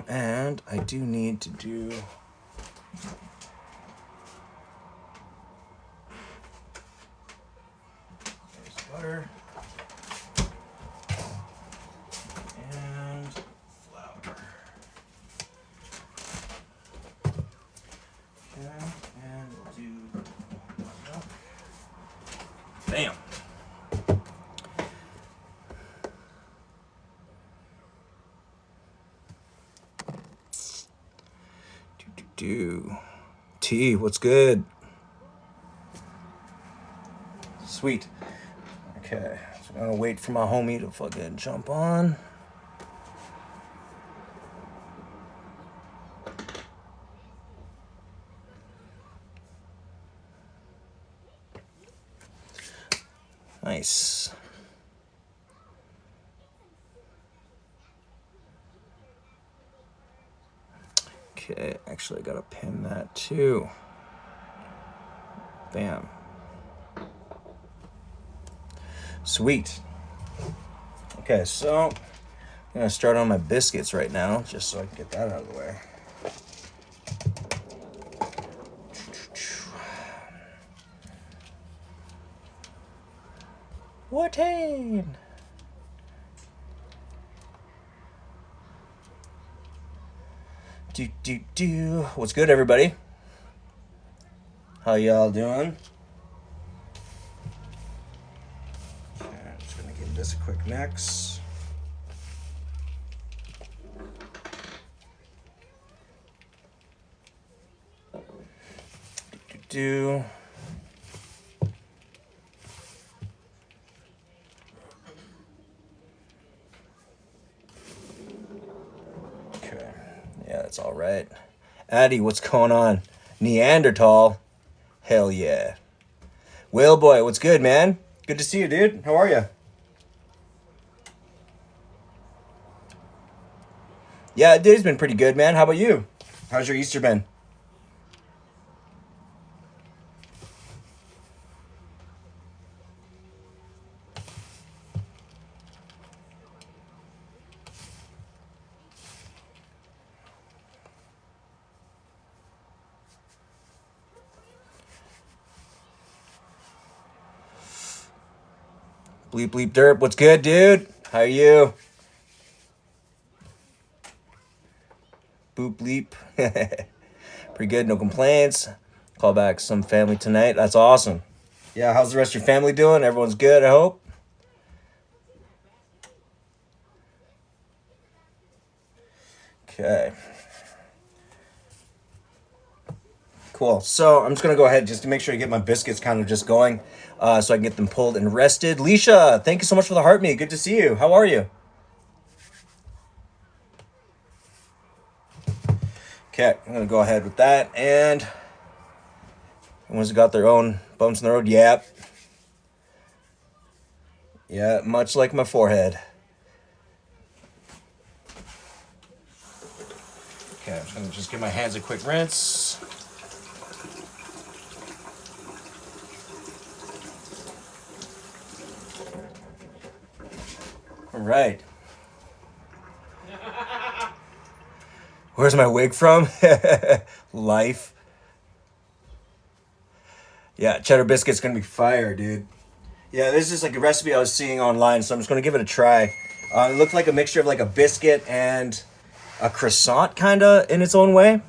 And I do need to do... There's butter. And flour. Okay, and we'll do... Bam. Tea, what's good? Sweet. Okay, so I'm gonna wait for my homie to fucking jump on. Nice. Okay, actually I gotta pin that too. Bam. Sweet. Okay, so I'm gonna start on my biscuits right now, just so I can get that out of the way. What-tain? What's good, everybody? How y'all doing? Okay, I'm just gonna give this a quick mix. Okay, yeah, that's all right. Addy, what's going on? Neanderthal, hell yeah. Whale boy, what's good, man? Good to see you, dude. How are you? Yeah, dude, it's been pretty good, man. How about you? How's your Easter been? Bleep bleep derp, what's good, dude? How are you? Boop bleep. Pretty good, no complaints. Call back some family tonight. That's awesome. Yeah, how's the rest of your family doing? Everyone's good, I hope. Okay. Cool. So I'm just going to go ahead just to make sure I get my biscuits kind of just going so I can get them pulled and rested. Leisha, thank you so much for the heart meat. Good to see you. How are you? Okay, I'm going to go ahead with that. And everyone's got their own bumps in the road. Yep. Yeah, much like my forehead. Okay, I'm just going to just give my hands a quick rinse. All right. Where's my wig from? Life. Yeah, cheddar biscuit's gonna be fire, dude. Yeah, this is like a recipe I was seeing online, so I'm just gonna give it a try. It looked like a mixture of like a biscuit and a croissant, kinda in its own way.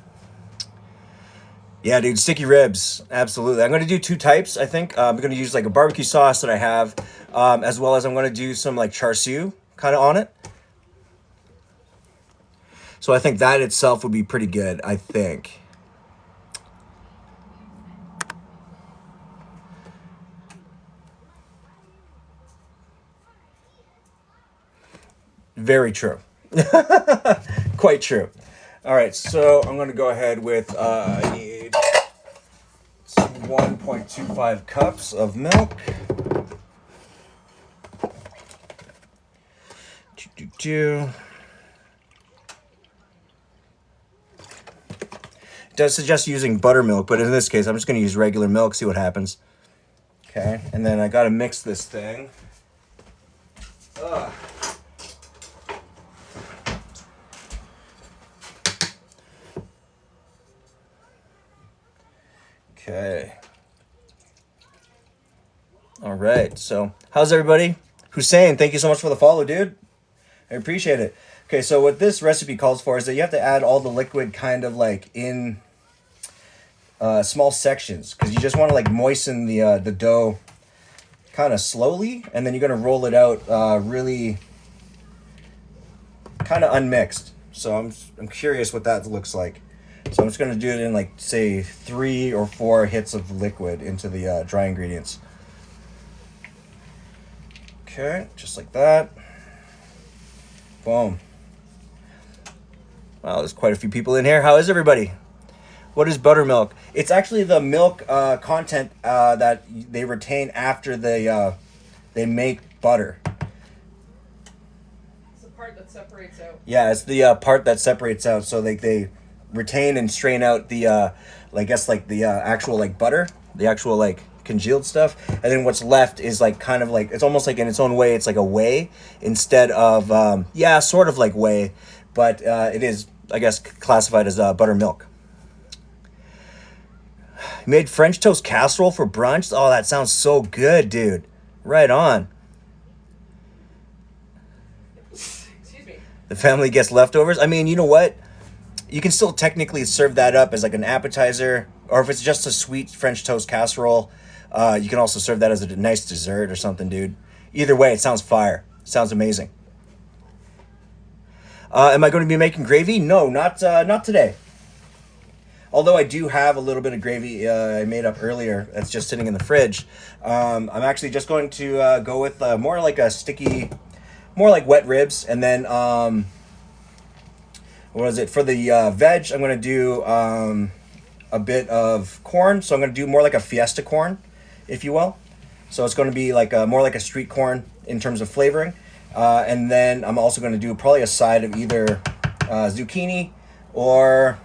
Yeah, dude, sticky ribs, absolutely. I'm gonna do two types. I think I'm gonna use like a barbecue sauce that I have, as well as I'm gonna do some like char siu kind of on it. So I think that itself would be pretty good, I think. Very true. Quite true. All right, so I'm going to go ahead with, I need 1.25 cups of milk. It does suggest using buttermilk, but in this case, I'm just going to use regular milk, see what happens. Okay, and then I got to mix this thing. Ugh. Okay. All right. So, how's everybody? Hussein, thank you so much for the follow, dude. I appreciate it. Okay, so what this recipe calls for is that you have to add all the liquid kind of like in small sections because you just want to like moisten the dough kind of slowly, and then you're gonna roll it out really kind of unmixed. So I'm curious what that looks like. So I'm just gonna do it in like say 3 or 4 hits of liquid into the dry ingredients. Okay, just like that. Boom. Wow, there's quite a few people in here. How is everybody? What is buttermilk? It's actually the milk content that they retain after they make butter. It's the part that separates out. Yeah, it's the part that separates out. So they retain and strain out the I guess like the actual like butter, the actual like congealed stuff, and then what's left is like kind of like it's almost like in its own way it's like a whey instead of sort of like whey, but it is I guess classified as buttermilk. You made French toast casserole for brunch? Oh, that sounds so good, dude. Right on. Excuse me. The family gets leftovers. I mean, you know what? You can still technically serve that up as like an appetizer, or if it's just a sweet French toast casserole, you can also serve that as a nice dessert or something, dude. Either way, it sounds fire. Sounds amazing. Am I going to be making gravy? No, not today. Although I do have a little bit of gravy I made up earlier that's just sitting in the fridge. I'm actually just going to go with more like a sticky, more like wet ribs. And then, what is it? For the veg, I'm going to do a bit of corn. So I'm going to do more like a fiesta corn, if you will. So it's going to be like more like a street corn in terms of flavoring. And then I'm also going to do probably a side of either zucchini or...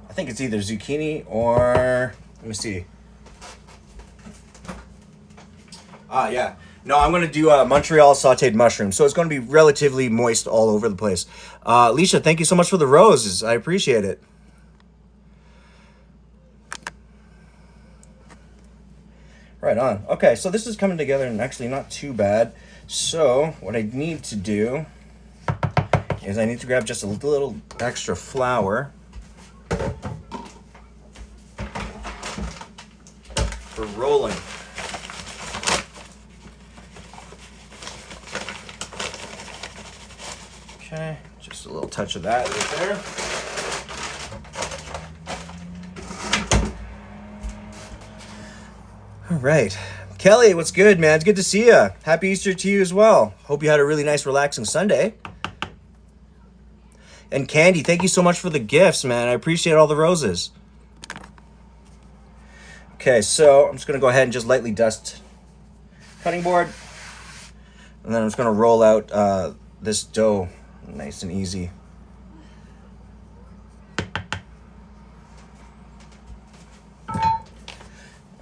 I think it's either zucchini or, let me see. Yeah. No, I'm going to do Montreal sauteed mushrooms. So it's going to be relatively moist all over the place. Alicia, thank you so much for the roses. I appreciate it. Right on. Okay, so this is coming together and actually not too bad. So what I need to do is I need to grab just a little extra flour. For rolling. Okay, just a little touch of that right there. All right. Kelly, what's good, man? It's good to see you. Happy Easter to you as well. Hope you had a really nice, relaxing Sunday. And Candy, thank you so much for the gifts, man. I appreciate all the roses. Okay, so I'm just going to go ahead and just lightly dust cutting board. And then I'm just going to roll out this dough nice and easy.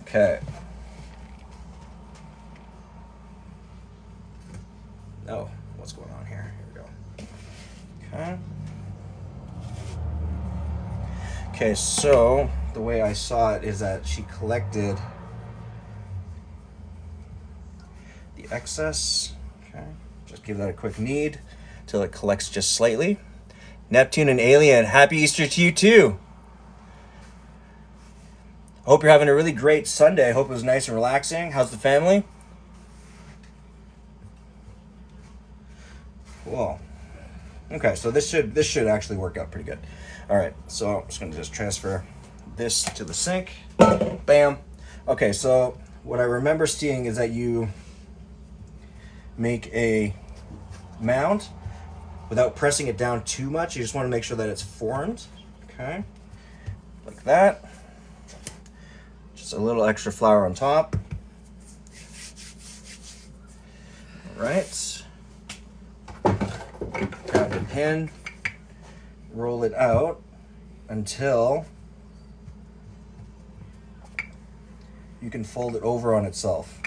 Okay. Oh, what's going on here? Here we go. Okay. Okay, so the way I saw it is that she collected the excess. Okay, just give that a quick knead till it collects just slightly. Neptune and Alien, happy Easter to you too. Hope you're having a really great Sunday. I hope it was nice and relaxing. How's the family? Cool. Okay, so this should actually work out pretty good. All right, so I'm just gonna just transfer this to the sink. Bam. Okay, so what I remember seeing is that you make a mound without pressing it down too much. You just want to make sure that it's formed. Okay, like that. Just a little extra flour on top. All right. Grab the pin, roll it out until you can fold it over on itself.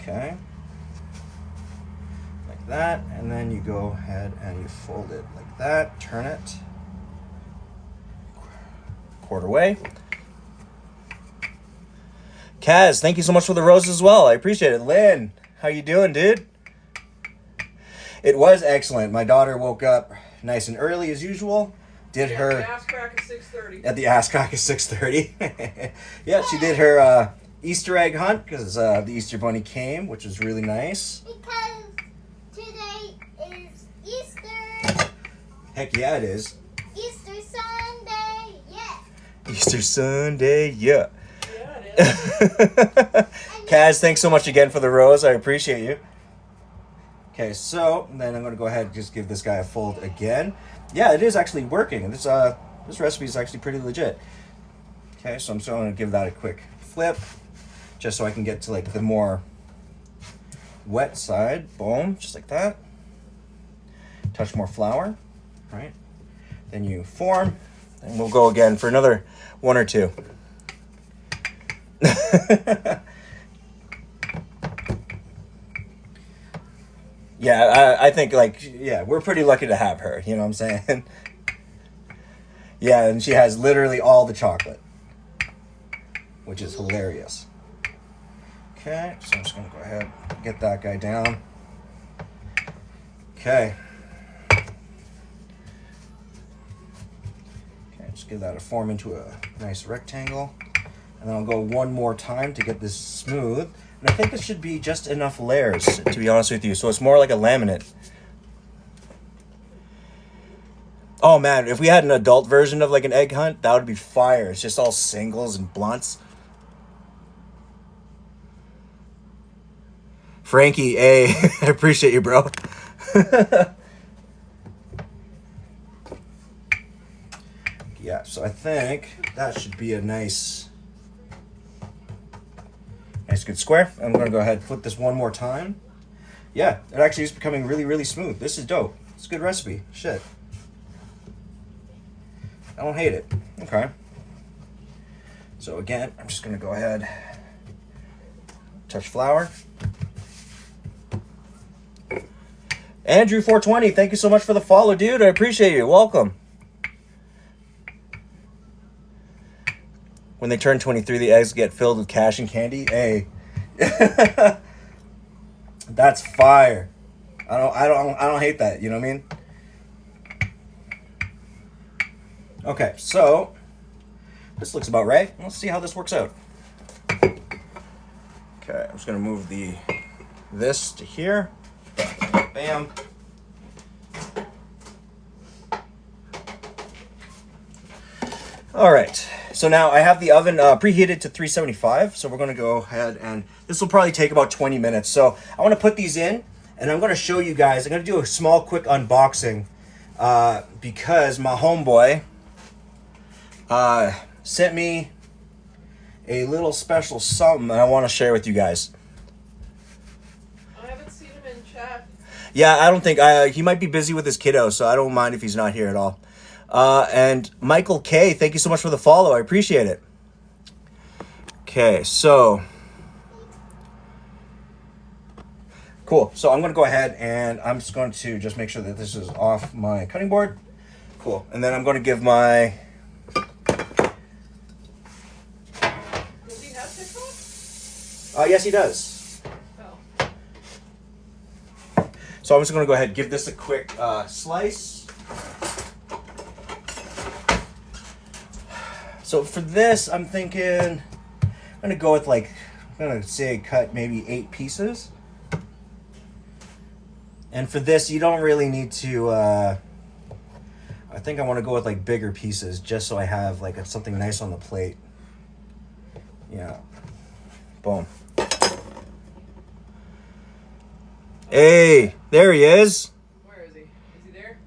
Okay, like like that, and then you go ahead and you fold it like that, turn it, quarter way. Kaz, thank you so much for the roses as well. I appreciate it. Lynn, how you doing, dude? It was excellent. My daughter woke up nice and early as usual. Did her The ass crack at 6:30. at the ass crack at 6:30. Yeah, she did her Easter egg hunt because the Easter bunny came, which was really nice. Because today is Easter. Heck yeah, it is. Easter Sunday, yeah. Easter Sunday, yeah. Yeah, it is. Kaz, thanks so much again for the rose. I appreciate you. Okay, so then I'm gonna go ahead and just give this guy a fold again. Yeah, it is actually working. This recipe is actually pretty legit. Okay, so I'm still gonna give that a quick flip, just so I can get to like the more wet side. Boom, just like that. Touch more flour, right? Then you form, and we'll go again for another one or two. Yeah, I think like, yeah, we're pretty lucky to have her, you know what I'm saying? Yeah, and she has literally all the chocolate, which is hilarious. Okay, so I'm just gonna go ahead and get that guy down. Okay. Okay, just give that a form into a nice rectangle. And then I'll go one more time to get this smooth. And I think this should be just enough layers, to be honest with you. So it's more like a laminate. Oh man, if we had an adult version of like an egg hunt, that would be fire. It's just all singles and blunts. Frankie, hey, I appreciate you, bro. Yeah, so I think that should be a nice good square. I'm gonna go ahead and flip this one more time. Yeah, it actually is becoming really, really smooth. This is dope. It's a good recipe. Shit. I don't hate it. Okay. So again, I'm just gonna go ahead, touch flour. Andrew 420, thank you so much for the follow, dude. I appreciate you. Welcome. When they turn 23, the eggs get filled with cash and candy. Hey, that's fire. I don't hate that. You know what I mean? Okay, so this looks about right. Let's see how this works out. Okay, I'm just gonna move this to here. Bam. All right. So now I have the oven preheated to 375. So we're going to go ahead and this will probably take about 20 minutes. So I want to put these in and I'm going to show you guys. I'm going to do a small quick unboxing because my homeboy sent me a little special something that I want to share with you guys. I haven't seen him in chat. Yeah, I don't think he might be busy with his kiddo, so I don't mind if he's not here at all. And Michael K, thank you so much for the follow. I appreciate it. Okay, so cool. So I'm going to go ahead and I'm just going to just make sure that this is off my cutting board. Cool. And then I'm going to give my... Does he have TikTok? yes, he does. Oh. So I'm just going to go ahead and give this a quick slice. So for this, I'm thinking, I'm going to go with like, I'm going to say cut maybe 8 pieces. And for this, you don't really need to, I think I want to go with like bigger pieces just so I have like something nice on the plate. Yeah. Boom. Hey, there he is. Where is he? Is he there?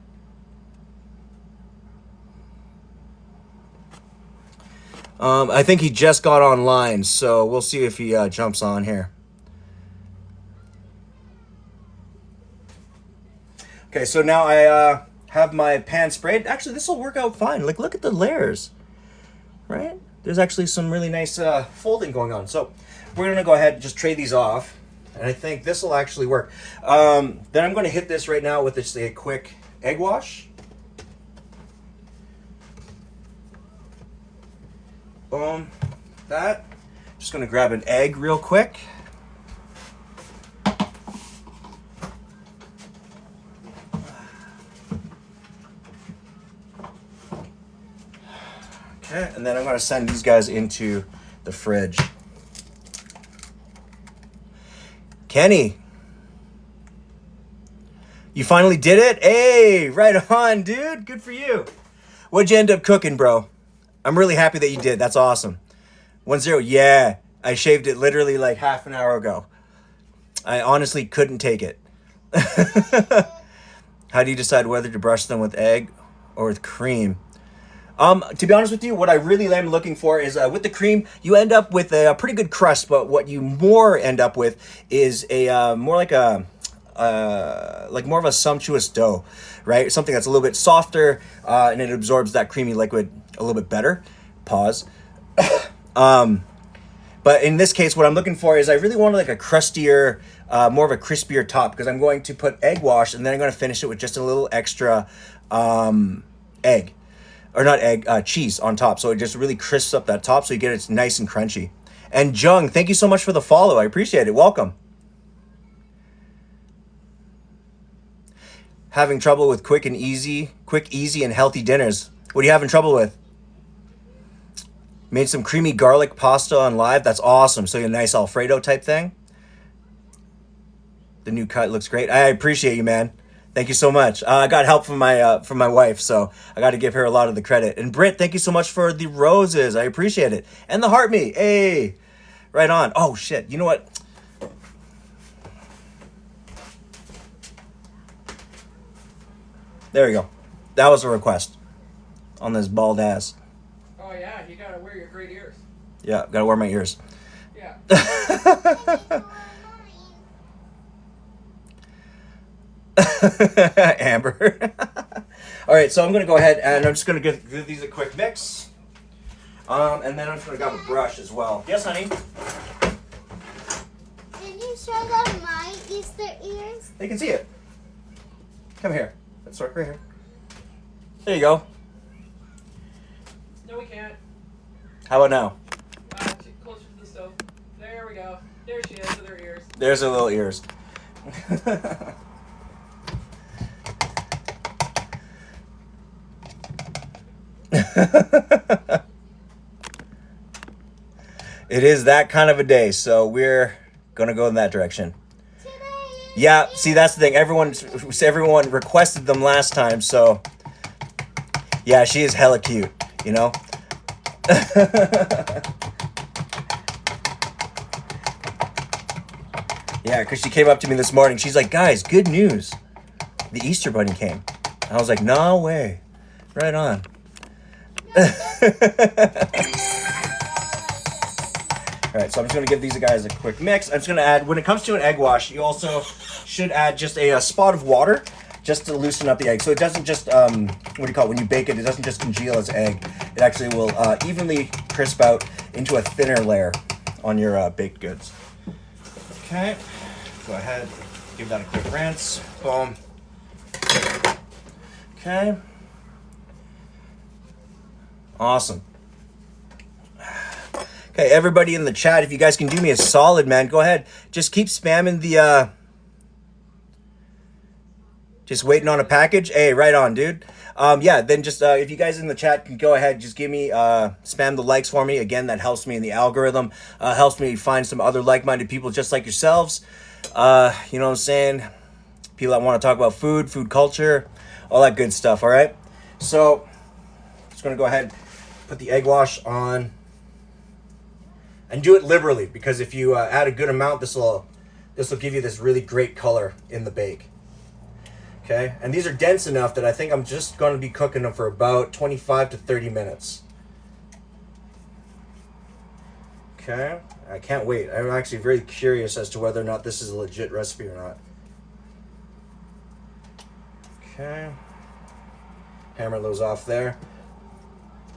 I think he just got online, so we'll see if he jumps on here. Okay, so now I have my pan sprayed. Actually, this will work out fine. Like, look at the layers, right? There's actually some really nice folding going on. So we're going to go ahead and just tray these off. and I think this will actually work. Then I'm going to hit this right now with just a quick egg wash. Boom. That. Just going to grab an egg real quick. Okay, and then I'm going to send these guys into the fridge. Kenny, you finally did it? Hey, right on, dude. Good for you. What'd you end up cooking, bro? I'm really happy that you did. That's awesome. 1-0. Yeah, I shaved it literally like half an hour ago. I honestly couldn't take it. How do you decide whether to brush them with egg or with cream? To be honest with you, what I really am looking for is with the cream, you end up with a pretty good crust, but what you more end up with is a more like a more of a sumptuous dough, right? Something that's a little bit softer and it absorbs that creamy liquid a little bit better. Pause. But in this case, what I'm looking for is I really want like a crustier, more of a crispier top because I'm going to put egg wash and then I'm going to finish it with just a little extra egg. Or not egg, cheese on top. So it just really crisps up that top so you get it nice and crunchy. And Jung, thank you so much for the follow. I appreciate it. Welcome. Having trouble with quick, easy, and healthy dinners. What are you having trouble with? Made some creamy garlic pasta on live. That's awesome. So a nice Alfredo type thing. The new cut looks great. I appreciate you, man. Thank you so much. I got help from my wife, so I got to give her a lot of the credit. And Britt, thank you so much for the roses. I appreciate it. And the heart me. Hey, right on. Oh, shit. You know what? There you go. That was a request on this bald ass. Oh yeah, you gotta wear your great ears. Yeah, got to wear my ears. Yeah. Amber. All right, so I'm going to go ahead and I'm just going to give these a quick mix. And then I'm just going to grab a brush as well. Yes, honey? Can you show them my Easter ears? They can see it. Come here. Let's start right here. There you go. No, we can't. How about now? Closer to the stove. There we go. There she is with her ears. There's her little ears. It is that kind of a day, so we're gonna go in that direction. Yeah, see, that's the thing. Everyone requested them last time, so yeah, she is hella cute, you know. Yeah, because she came up to me this morning. She's like, "Guys, good news. The Easter Bunny came." I was like, "No way." Right on. All right, so I'm just going to give these guys a quick mix. I'm just going to add, when it comes to an egg wash, you also should add just a spot of water just to loosen up the egg. So it doesn't just, what do you call it, when you bake it, it doesn't just congeal as egg. It actually will evenly crisp out into a thinner layer on your baked goods. Okay, go ahead, give that a quick rinse. Boom. Okay. Awesome. Okay, everybody in the chat, if you guys can do me a solid, man, go ahead. Just keep spamming the, just waiting on a package. Hey, right on, dude. Yeah, then just, if you guys in the chat can go ahead, just give me, spam the likes for me. Again, that helps me in the algorithm, helps me find some other like-minded people just like yourselves. You know what I'm saying? People that want to talk about food culture, all that good stuff, all right? So, just going to go ahead, put the egg wash on. And do it liberally, because if you add a good amount, this will give you this really great color in the bake. Okay, and these are dense enough that I think I'm just going to be cooking them for about 25 to 30 minutes. Okay, I can't wait. I'm actually very curious as to whether or not this is a legit recipe or not. Okay, hammer those off there.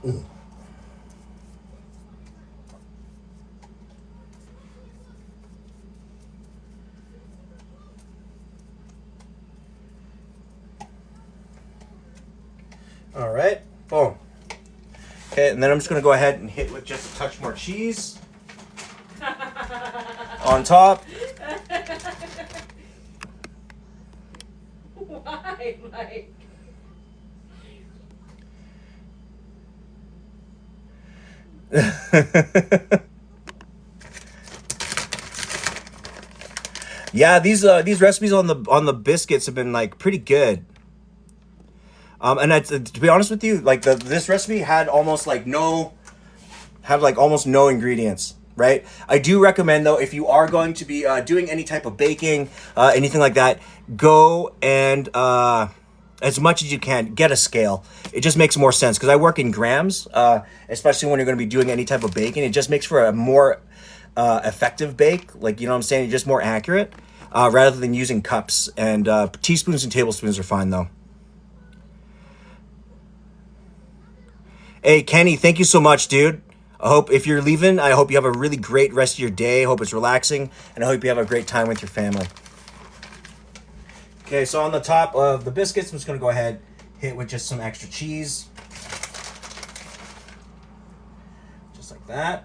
Ooh. All right, boom. Okay, and then I'm just gonna go ahead and hit with just a touch more cheese on top. Why, Mike? Yeah, these recipes on the biscuits have been like pretty good. And to be honest with you, like this recipe had almost like almost no ingredients, right? I do recommend though, if you are going to be doing any type of baking, anything like that, go and as much as you can get a scale. It just makes more sense because I work in grams, especially when you're going to be doing any type of baking. It just makes for a more effective bake. Like, you know what I'm saying? You're just more accurate rather than using cups, and teaspoons and tablespoons are fine though. Hey, Kenny, thank you so much, dude. I hope if you're leaving, I hope you have a really great rest of your day. I hope it's relaxing, and I hope you have a great time with your family. Okay, so on the top of the biscuits, I'm just going to go ahead, hit with just some extra cheese. Just like that.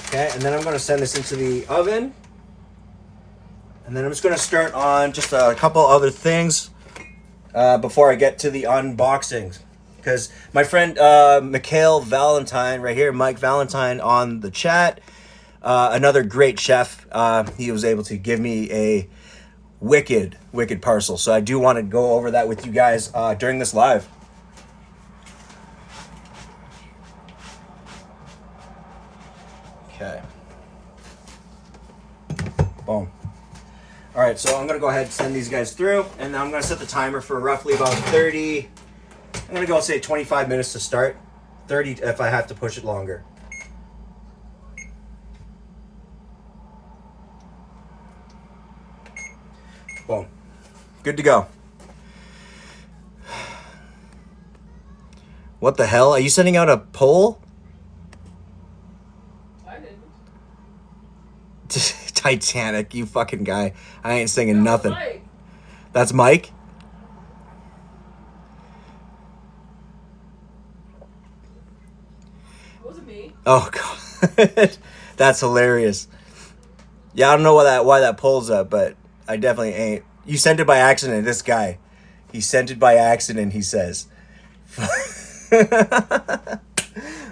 Okay, and then I'm going to send this into the oven. And then I'm just going to start on just a couple other things before I get to the unboxings. Because my friend Mikhail Valentine right here, Mike Valentine on the chat, another great chef, he was able to give me a wicked parcel. So I do want to go over that with you guys during this live. Okay. Boom. All right, so I'm going to go ahead and send these guys through, and I'm going to set the timer for roughly about 30, I'm going to go say 25 minutes to start, 30 if I have to push it longer. Boom. Good to go. What the hell? Are you sending out a poll? I didn't. Titanic, you fucking guy. I ain't singing nothing. Mike. That's Mike? It wasn't me. Oh, God. That's hilarious. Yeah, I don't know why that poll's up, but I definitely ain't. You sent it by accident, this guy. He sent it by accident, he says.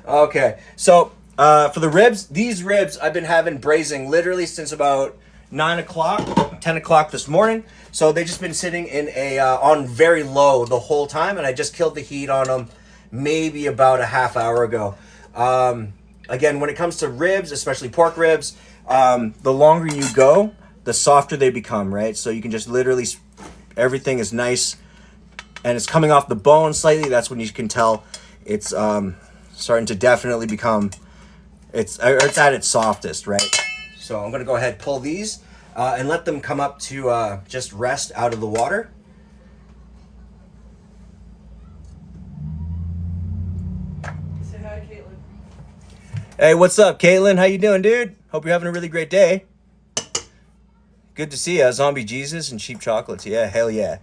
Okay, so for the ribs, these ribs I've been having braising literally since about 9 o'clock, 10 o'clock this morning. So they've just been sitting in on very low the whole time, and I just killed the heat on them maybe about a half hour ago. Again, when it comes to ribs, especially pork ribs, the longer you go, the softer they become, right? So you can just literally, everything is nice, and it's coming off the bone slightly. That's when you can tell it's starting to definitely become, it's at its softest, right? So I'm gonna go ahead, pull these, and let them come up to just rest out of the water. Say hi to Caitlin. Hey, what's up, Caitlin? How you doing, dude? Hope you're having a really great day. Good to see you, Zombie Jesus and Cheap Chocolates. Yeah, hell yeah.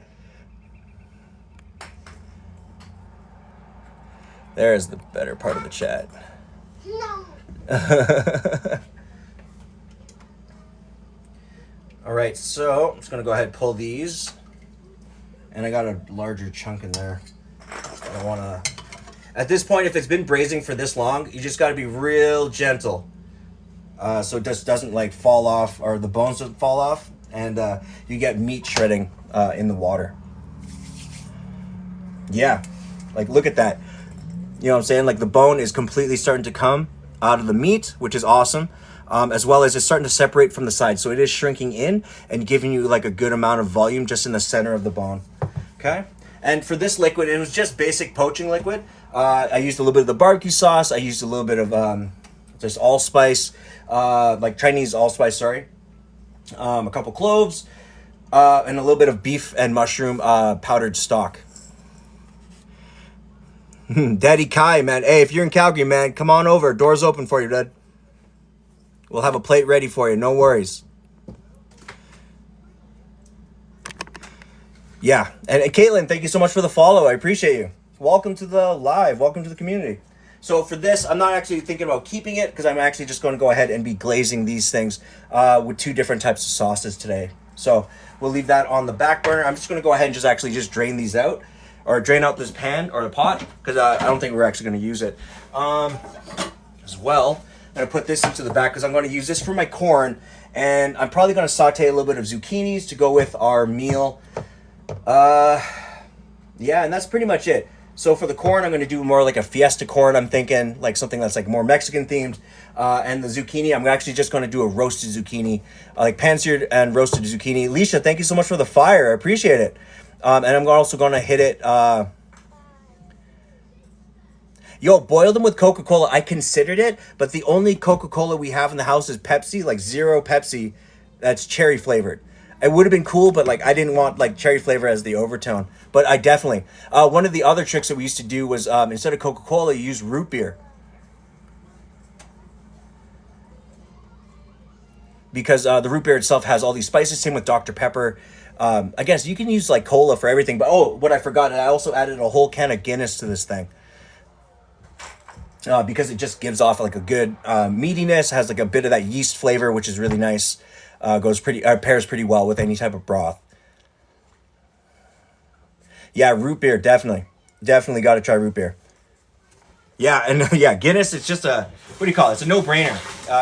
There's the better part of the chat. No. All right, so I'm just gonna go ahead and pull these, and I got a larger chunk in there. I don't wanna. At this point, if it's been braising for this long, you just gotta be real gentle, so it just doesn't like fall off, or the bones don't fall off, and you get meat shredding in the water. Yeah, like look at that. You know what I'm saying? Like the bone is completely starting to come out of the meat, which is awesome. As well as it's starting to separate from the side. So it is shrinking in and giving you like a good amount of volume just in the center of the bone. Okay? And for this liquid, it was just basic poaching liquid. I used a little bit of the barbecue sauce. I used a little bit of just allspice, like Chinese allspice, sorry. A couple cloves, and a little bit of beef and mushroom powdered stock. Daddy Kai, man. Hey, if you're in Calgary, man, come on over. Door's open for you, Dad. We'll have a plate ready for you. No worries. Yeah, and Caitlin, thank you so much for the follow. I appreciate you. Welcome to the live. Welcome to the community. So for this, I'm not actually thinking about keeping it because I'm actually just going to go ahead and be glazing these things with two different types of sauces today. So we'll leave that on the back burner. I'm just going to go ahead and just drain these out, or drain out this pan or the pot, because I don't think we're actually going to use it. As well, I'm going to put this into the back because I'm going to use this for my corn, and I'm probably going to saute a little bit of zucchinis to go with our meal. Yeah, and that's pretty much it. So for the corn, I'm going to do more like a fiesta corn. I'm thinking like something that's like more Mexican themed. And the zucchini, I'm actually just going to do a roasted zucchini, like pan-seared and roasted zucchini. Leisha, thank you so much for the fire. I appreciate it. And I'm also going to hit it. Boil them with Coca-Cola. I considered it, but the only Coca-Cola we have in the house is Pepsi, like zero Pepsi. That's cherry flavored. It would have been cool, but like I didn't want like cherry flavor as the overtone. But I definitely one of the other tricks that we used to do was instead of Coca-Cola, you use root beer, because the root beer itself has all these spices. Same with Dr. Pepper. I guess you can use like cola for everything. But what I forgot, I also added a whole can of Guinness to this thing. Because it just gives off like a good meatiness, has like a bit of that yeast flavor, which is really nice. Pairs pretty well with any type of broth. Yeah, root beer, definitely got to try root beer. Yeah, and yeah, Guinness, it's just what do you call it? It's a no-brainer.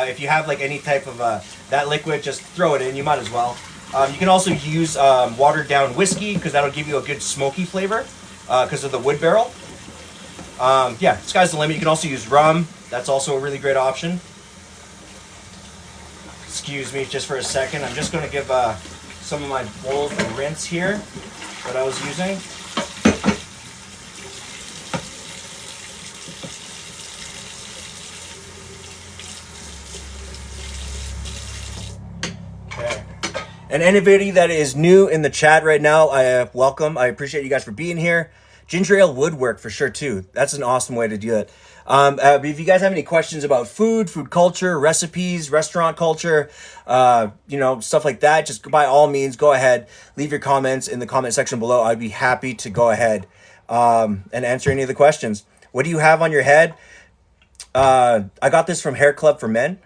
If you have like any type of that liquid, just throw it in. You might as well. You can also use watered down whiskey, because that'll give you a good smoky flavor because of the wood barrel. Yeah, sky's the limit. You can also use rum. That's also a really great option. Excuse me just for a second. I'm just going to give some of my bowls a rinse here that I was using. Okay. And anybody that is new in the chat right now, I welcome. I appreciate you guys for being here. Ginger ale would work for sure too. That's an awesome way to do it. If you guys have any questions about food culture, recipes, restaurant culture, stuff like that, just by all means, go ahead, leave your comments in the comment section below. I'd be happy to go ahead and answer any of the questions. What do you have on your head? I got this from Hair Club for Men.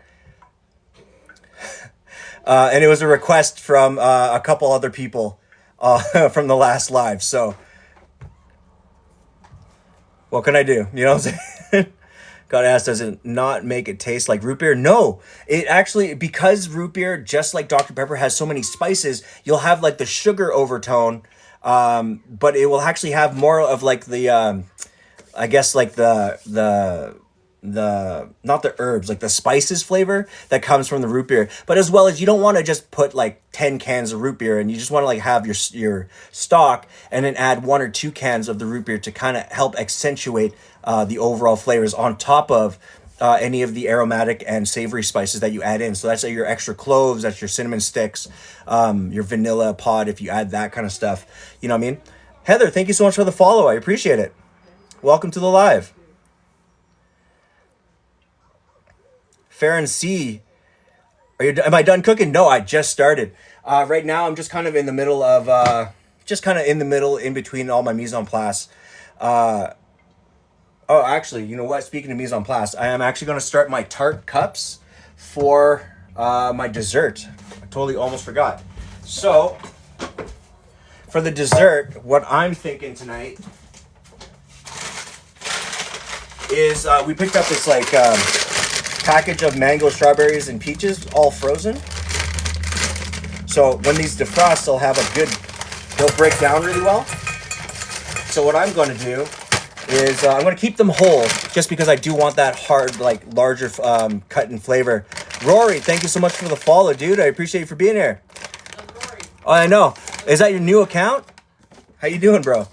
And it was a request from a couple other people from the last live. So what can I do? You know what I'm saying? Got asked, does it not make it taste like root beer? No, it actually, because root beer, just like Dr. Pepper, has so many spices, you'll have like the sugar overtone, but it will actually have more of like the, I guess like the not the herbs, like the spices flavor that comes from the root beer. But as well as, you don't want to just put like 10 cans of root beer, and you just want to like have your stock and then add 1 or 2 cans of the root beer to kind of help accentuate the overall flavors on top of any of the aromatic and savory spices that you add in. So that's your extra cloves, that's your cinnamon sticks, your vanilla pod, if you add that kind of stuff. You know what I mean? Heather, thank you so much for the follow. I appreciate it. Welcome to the live. Farron C, am I done cooking? No, I just started. Right now, I'm just kind of in the middle of, in between all my mise en place. Actually, you know what? Speaking of mise en place, I am actually going to start my tart cups for my dessert. I totally almost forgot. So, for the dessert, what I'm thinking tonight is we picked up this like package of mango, strawberries, and peaches, all frozen. So when these defrost, they'll break down really well. So what I'm going to do is I'm going to keep them whole, just because I do want that hard, like larger cut in flavor. Rory, thank you so much for the follow, dude. I appreciate you for being here. Rory. Oh, I know. Is that your new account? How you doing, bro?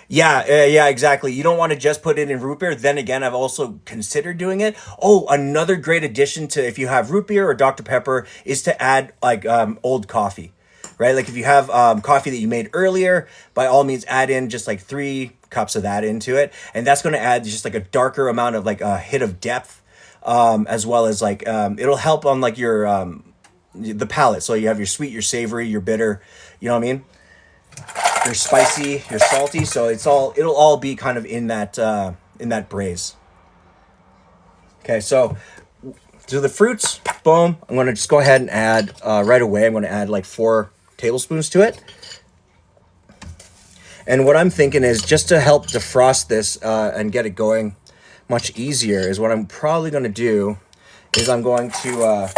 Yeah, exactly. You don't want to just put it in root beer. Then again, I've also considered doing it. Oh, another great addition to, if you have root beer or Dr. Pepper, is to add like old coffee, right? Like if you have coffee that you made earlier, by all means add in just like 3 cups of that into it. And that's going to add just like a darker amount of like a hit of depth as well as like it'll help on like your the palate. So you have your sweet, your savory, your bitter. You know what I mean? Your spicy, your salty. So it'll all be kind of in that braise. Okay, so to the fruits, boom. I'm gonna just go ahead and add right away. I'm gonna add like 4 tablespoons to it. And what I'm thinking is just to help defrost this and get it going much easier is what I'm probably going to do is I'm going to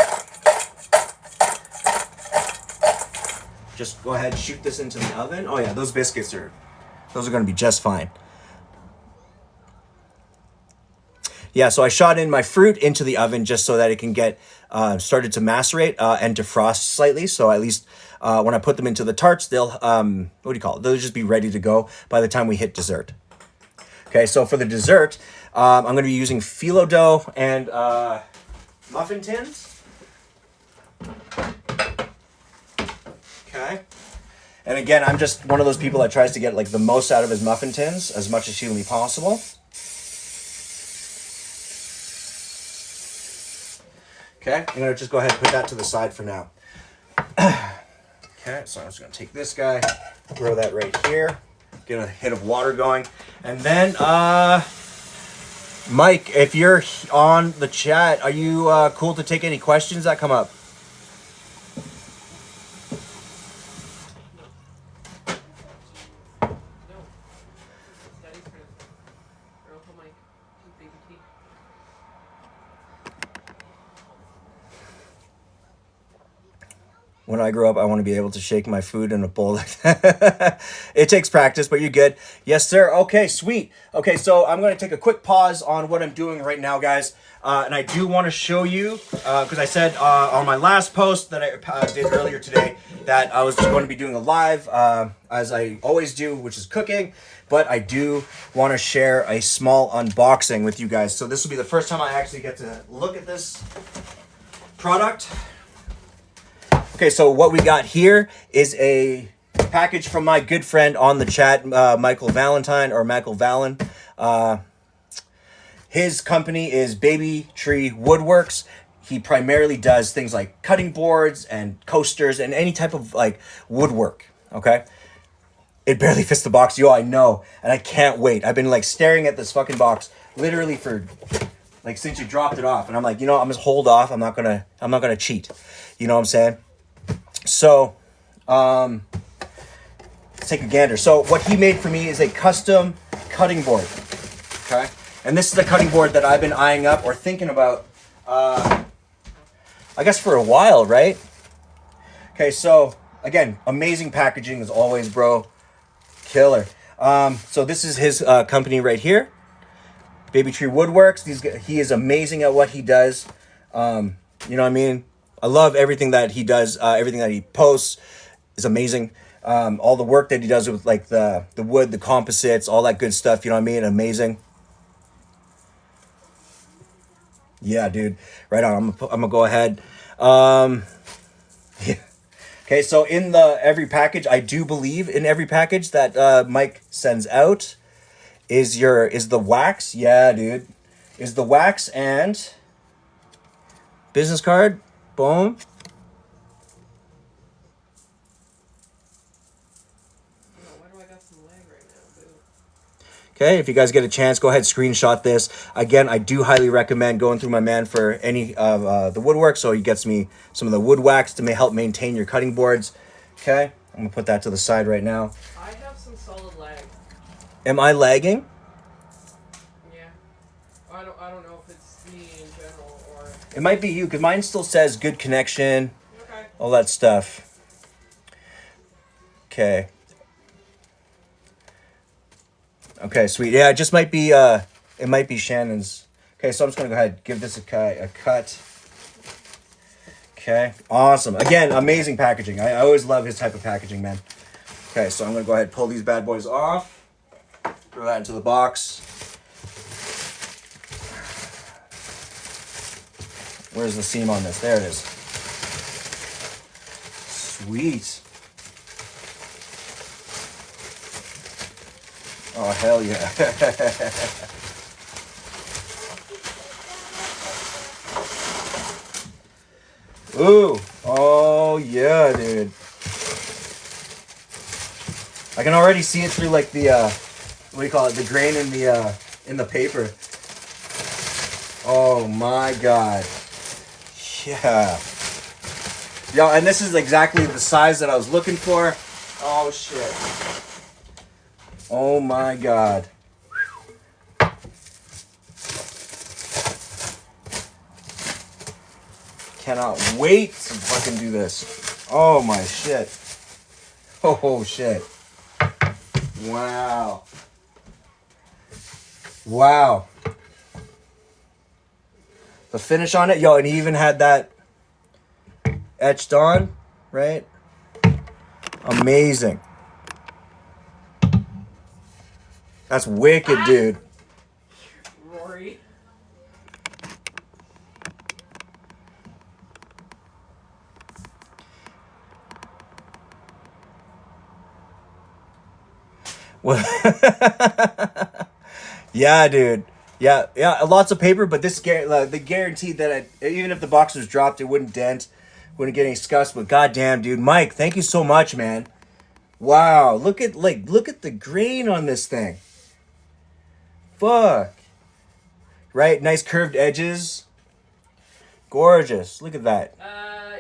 just go ahead and shoot this into the oven. Oh yeah, those biscuits those are going to be just fine. Yeah, so I shot in my fruit into the oven just so that it can get started to macerate and defrost slightly. So at least when I put them into the tarts, they'll, what do you call it? They'll just be ready to go by the time we hit dessert. Okay, so for the dessert, I'm going to be using phyllo dough and muffin tins. Okay. And again, I'm just one of those people that tries to get like the most out of his muffin tins as much as humanly possible. Okay, I'm going to just go ahead and put that to the side for now. Okay, so I'm just going to take this guy, throw that right here, get a hit of water going. And then, Mike, if you're on the chat, are you cool to take any questions that come up? When I grow up, I want to be able to shake my food in a bowl like that. It takes practice, but you're good. Yes, sir. Okay, sweet. Okay, so I'm going to take a quick pause on what I'm doing right now, guys. And I do want to show you, because I said on my last post that I did earlier today that I was going to be doing a live, as I always do, which is cooking. But I do want to share a small unboxing with you guys. So this will be the first time I actually get to look at this product. Okay, so what we got here is a package from my good friend on the chat, Michael Valentine, or Michael Valen. His company is Baby Tree Woodworks. He primarily does things like cutting boards and coasters and any type of like woodwork, okay? It barely fits the box, yo, I know, and I can't wait. I've been like staring at this fucking box literally for like since you dropped it off, and I'm like, you know, I'm just hold off. I'm not gonna cheat. You know what I'm saying? So, let's take a gander. So what he made for me is a custom cutting board, okay? And this is the cutting board that I've been eyeing up or thinking about, I guess for a while, right? Okay, so again, amazing packaging as always, bro. Killer. So this is his company right here, Baby Tree Woodworks. He is amazing at what he does. You know what I mean? I love everything that he does. Everything that he posts is amazing. All the work that he does with like the wood, the composites, all that good stuff. You know what I mean? Amazing. Yeah, dude. Right on. I'm gonna go ahead. Yeah. Okay, so in every package, I do believe in every package that Mike sends out is the wax. Yeah, dude. Is the wax and business card. Boom. Okay, if you guys get a chance, go ahead, screenshot this. Again, I do highly recommend going through my man for any of the woodwork, so he gets me some of the wood wax to help maintain your cutting boards. Okay, I'm gonna put that to the side right now. I have some solid lag. Am I lagging? Yeah. I don't know if it's me in general or... It might be you, because mine still says good connection, Okay. all that stuff. Okay. Okay, sweet. Yeah, it just might be, it might be Shannon's. Okay, so I'm just going to go ahead and give this a cut. Okay, awesome. Again, amazing packaging. I always love his type of packaging, man. Okay, so I'm going to go ahead and pull these bad boys off. Throw that into the box. Where's the seam on this? There it is. Sweet. Oh, hell yeah. Ooh. Oh, yeah, dude. I can already see it through like the, what do you call it? The grain in the paper. Oh my God. Yeah. Yo, and this is exactly the size that I was looking for. Oh shit. Oh my God. Cannot wait to fucking do this. Oh my shit. Oh shit. Wow. Wow. The finish on it, yo, and he even had that etched on, right? Amazing. That's wicked, dude. Rory. Well, yeah, dude. Yeah, lots of paper, but this the guarantee that even if the box was dropped, it wouldn't dent, wouldn't get any scuffs. But goddamn, dude, Mike, thank you so much, man. Wow, look at the grain on this thing. Fuck. Right, nice curved edges. Gorgeous. Look at that.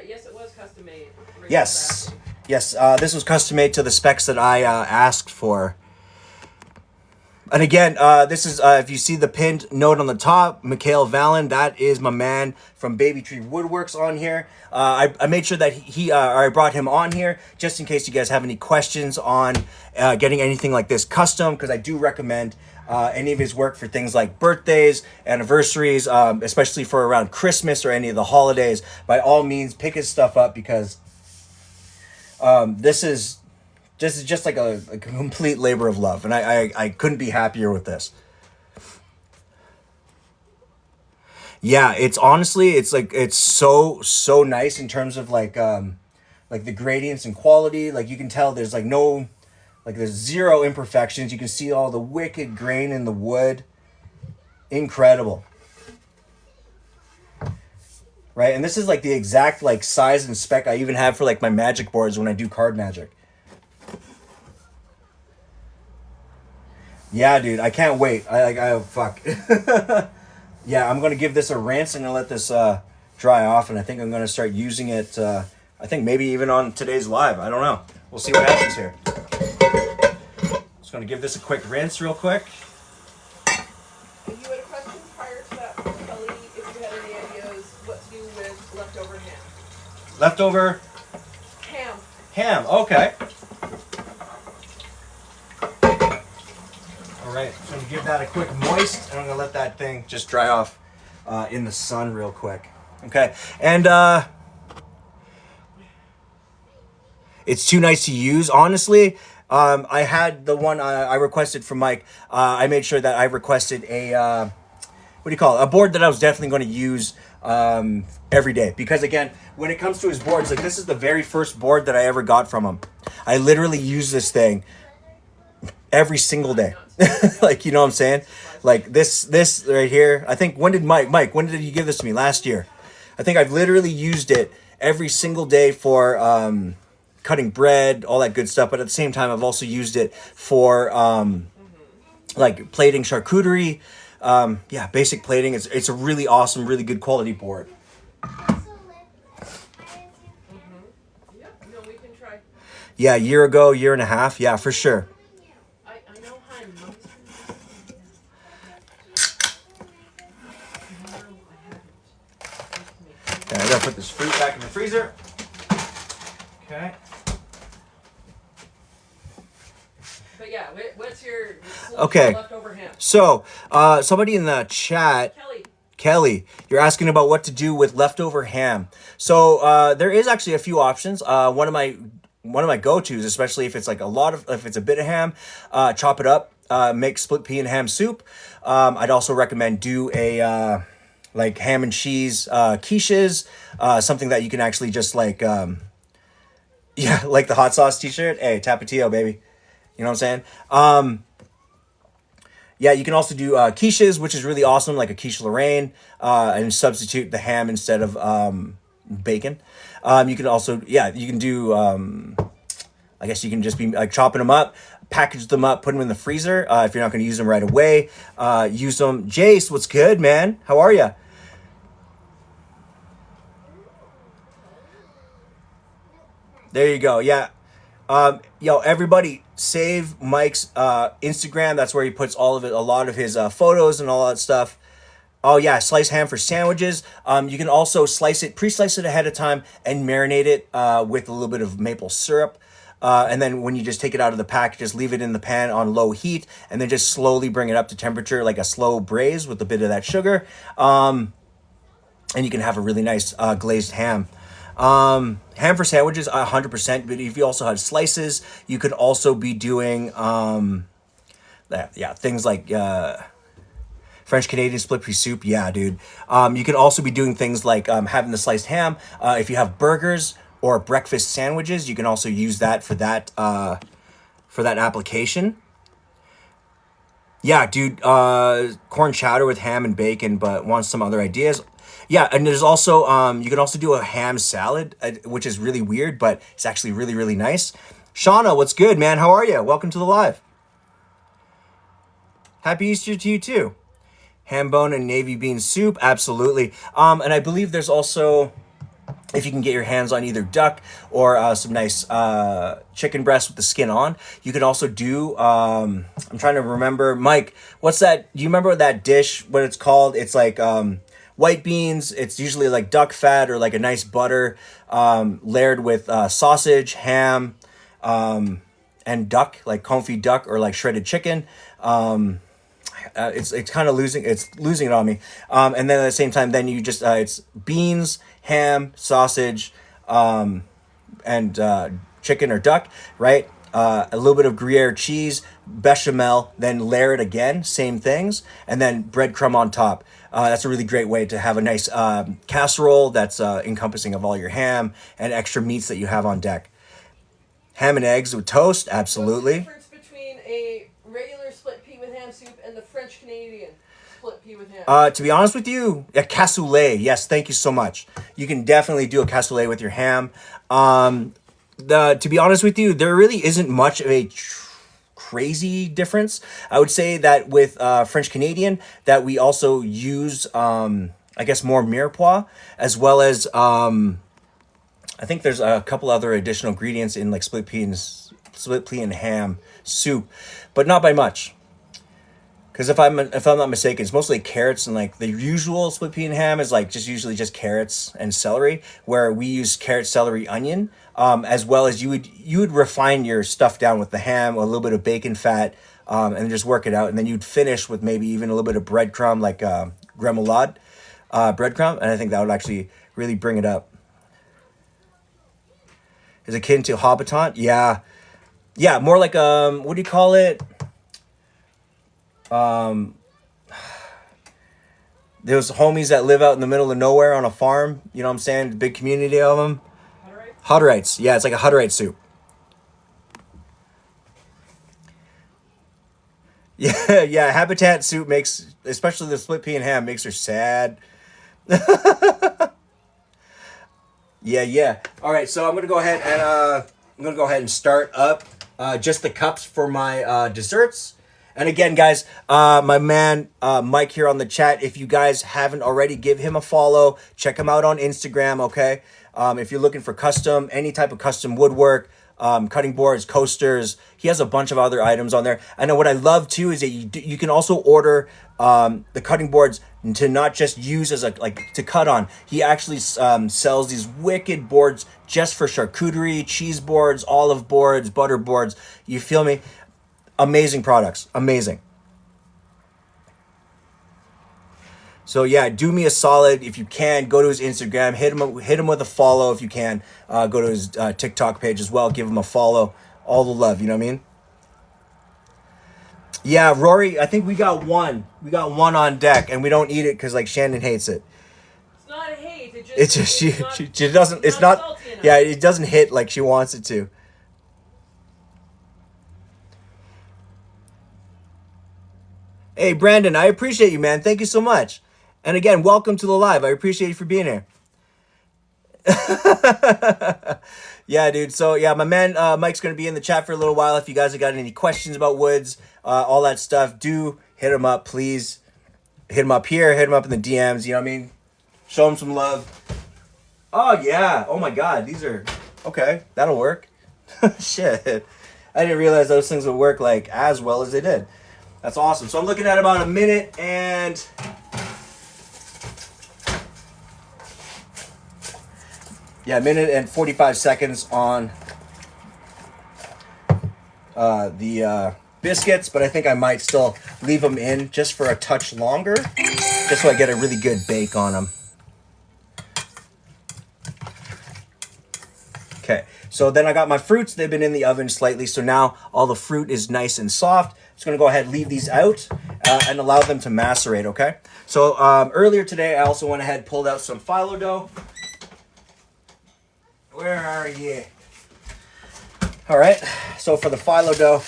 Yes, it was custom made. Yes. Yes, this was custom made to the specs that I asked for. And again, this is, if you see the pinned note on the top, Mikhail Valen, that is my man from Baby Tree Woodworks on here. I made sure that I brought him on here just in case you guys have any questions on getting anything like this custom, because I do recommend any of his work for things like birthdays, anniversaries, especially for around Christmas or any of the holidays. By all means, pick his stuff up, because this is just like a complete labor of love, and I couldn't be happier with this. Yeah, it's honestly, it's so nice in terms of like the gradients and quality. Like you can tell there's there's zero imperfections. You can see all the wicked grain in the wood. Incredible. Right, and this is like the exact like size and spec I even have for like my magic boards when I do card magic. Yeah, dude, I can't wait. Fuck. Yeah, I'm gonna give this a rinse and let this dry off, and I think I'm gonna start using it. I think maybe even on today's live. I don't know. We'll see what happens here. Just gonna give this a quick rinse, real quick. And you had a question prior to that, Kelly, if you had any ideas what to do with leftover ham. Leftover Ham. ham. Okay. Alright, so I'm going to give that a quick moist, and I'm going to let that thing just dry off in the sun real quick. Okay, and it's too nice to use, honestly. I had the one I requested from Mike. I made sure that I requested a, a board that I was definitely going to use every day. Because again, when it comes to his boards, like this is the very first board that I ever got from him. I literally use this thing every single day. Like, you know what I'm saying? Like this right here. I think, when did you give this to me? Last year. I think I've literally used it every single day for cutting bread, all that good stuff. But at the same time, I've also used it for like plating charcuterie. Yeah, basic plating. It's a really awesome, really good quality board. Yeah, no, we can try. Yeah, year and a half. Yeah, for sure. I know how Mom's Okay, I gotta put this fruit back in the freezer. Okay. But yeah, what's your Okay. leftover ham? So, somebody in the chat, Kelly, you're asking about what to do with leftover ham. So, there is actually a few options. One of my go-tos, especially if it's like if it's a bit of ham, chop it up, make split pea and ham soup. I'd also recommend do a like ham and cheese quiches, something that you can actually just like like the hot sauce t-shirt. Hey, Tapatio, baby. You know what I'm saying? Yeah, you can also do quiches, which is really awesome, like a quiche Lorraine, and substitute the ham instead of bacon. You can also, yeah, you can do, I guess you can just be like chopping them up, package them up, put them in the freezer. If you're not going to use them right away, use them. Jace, what's good, man? How are you? There you go. Yeah. Yo, everybody save Mike's Instagram. That's where he puts all of it, a lot of his photos and all that stuff. Oh yeah, sliced ham for sandwiches. You can also pre-slice it ahead of time, and marinate it with a little bit of maple syrup. And then when you just take it out of the pack, just leave it in the pan on low heat, and then just slowly bring it up to temperature, like a slow braise with a bit of that sugar. And you can have a really nice glazed ham. Ham for sandwiches, 100%. But if you also had slices, you could also be doing things like French Canadian split pea soup. Yeah, dude. You can also be doing things like having the sliced ham. If you have burgers or breakfast sandwiches, you can also use that for that application. Yeah, dude. Corn chowder with ham and bacon, but want some other ideas? Yeah, and there's also you can also do a ham salad, which is really weird, but it's actually really, really nice. Shauna, what's good, man? How are you? Welcome to the live. Happy Easter to you too. Ham bone and navy bean soup, absolutely. And I believe there's also, if you can get your hands on either duck or some nice chicken breast with the skin on, you can also do, I'm trying to remember, Mike, what's that? Do you remember that dish, what it's called? It's like white beans. It's usually like duck fat or like a nice butter layered with sausage, ham, and duck, like confit duck or like shredded chicken. It's kind of losing it on me. And then at the same time, then you just it's beans, ham, sausage, and chicken or duck, right? A little bit of Gruyere cheese, bechamel, then layer it again, same things, and then breadcrumb on top. That's a really great way to have a nice casserole that's encompassing of all your ham and extra meats that you have on deck. Ham and eggs with toast, absolutely. What's the difference between a regular split pea with ham soup and the French Canadian split pea with ham? To be honest with you, a cassoulet. Yes, thank you so much. You can definitely do a cassoulet with your ham. To be honest with you, there really isn't much of a crazy difference. I would say that with French Canadian, that we also use, I guess, more mirepoix, as well as I think there's a couple other additional ingredients in like split pea and ham soup, but not by much. Because if I'm not mistaken, it's mostly carrots, and like the usual split pea and ham is like usually just carrots and celery, where we use carrot, celery, onion, as well as you would refine your stuff down with the ham, a little bit of bacon fat, and just work it out, and then you'd finish with maybe even a little bit of breadcrumb, like remoulade breadcrumb, and I think that would actually really bring it up. Is akin to habitant, yeah, more like what do you call it? Those homies that live out in the middle of nowhere on a farm, you know what I'm saying? Big community of them. Hutterites. Yeah, it's like a Hutterite soup. Yeah. Habitat soup makes, especially the split pea and ham, makes her sad. Yeah. All right, so I'm gonna go ahead and start up just the cups for my desserts. And again, guys, my man Mike here on the chat, if you guys haven't already, give him a follow. Check him out on Instagram, okay? If you're looking for any type of custom woodwork, cutting boards, coasters, he has a bunch of other items on there. And what I love too is that you can also order the cutting boards to not just use as to cut on. He actually sells these wicked boards just for charcuterie, cheese boards, olive boards, butter boards. You feel me? Amazing products. Amazing. So yeah, do me a solid if you can, go to his Instagram, hit him with a follow if you can. Go to his TikTok page as well, give him a follow. All the love, you know what I mean? Yeah, Rory, I think we got one. We got one on deck, and we don't eat it because like Shannon hates it. It's not a hate. She doesn't. It's not. Yeah, it doesn't hit like she wants it to. Hey, Brandon, I appreciate you, man. Thank you so much. And again, welcome to the live. I appreciate you for being here. Yeah, dude. So yeah, my man Mike's gonna be in the chat for a little while. If you guys have got any questions about woods, all that stuff, do hit him up, please. Hit him up here. Hit him up in the DMs. You know what I mean? Show him some love. Oh yeah. Oh my God. These are okay. That'll work. Shit. I didn't realize those things would work like as well as they did. That's awesome. So I'm looking at about a minute and a minute and 45 seconds on the biscuits, but I think I might still leave them in just for a touch longer, just so I get a really good bake on them. Okay, so then I got my fruits. They've been in the oven slightly, so now all the fruit is nice and soft. Just gonna go ahead and leave these out and allow them to macerate, okay? So earlier today, I also went ahead and pulled out some phyllo dough. Where are you? All right, so for the phyllo dough,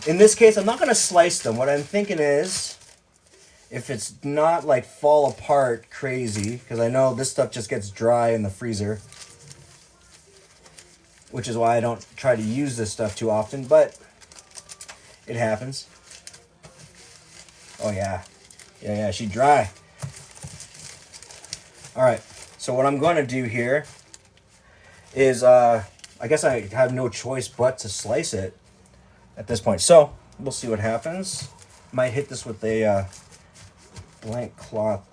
in this case, I'm not gonna slice them. What I'm thinking is, if it's not like fall apart crazy, because I know this stuff just gets dry in the freezer, which is why I don't try to use this stuff too often, but it happens. Oh yeah, yeah, she dry. All right, so what I'm gonna do here is, I guess I have no choice but to slice it at this point. So we'll see what happens. Might hit this with a blank cloth.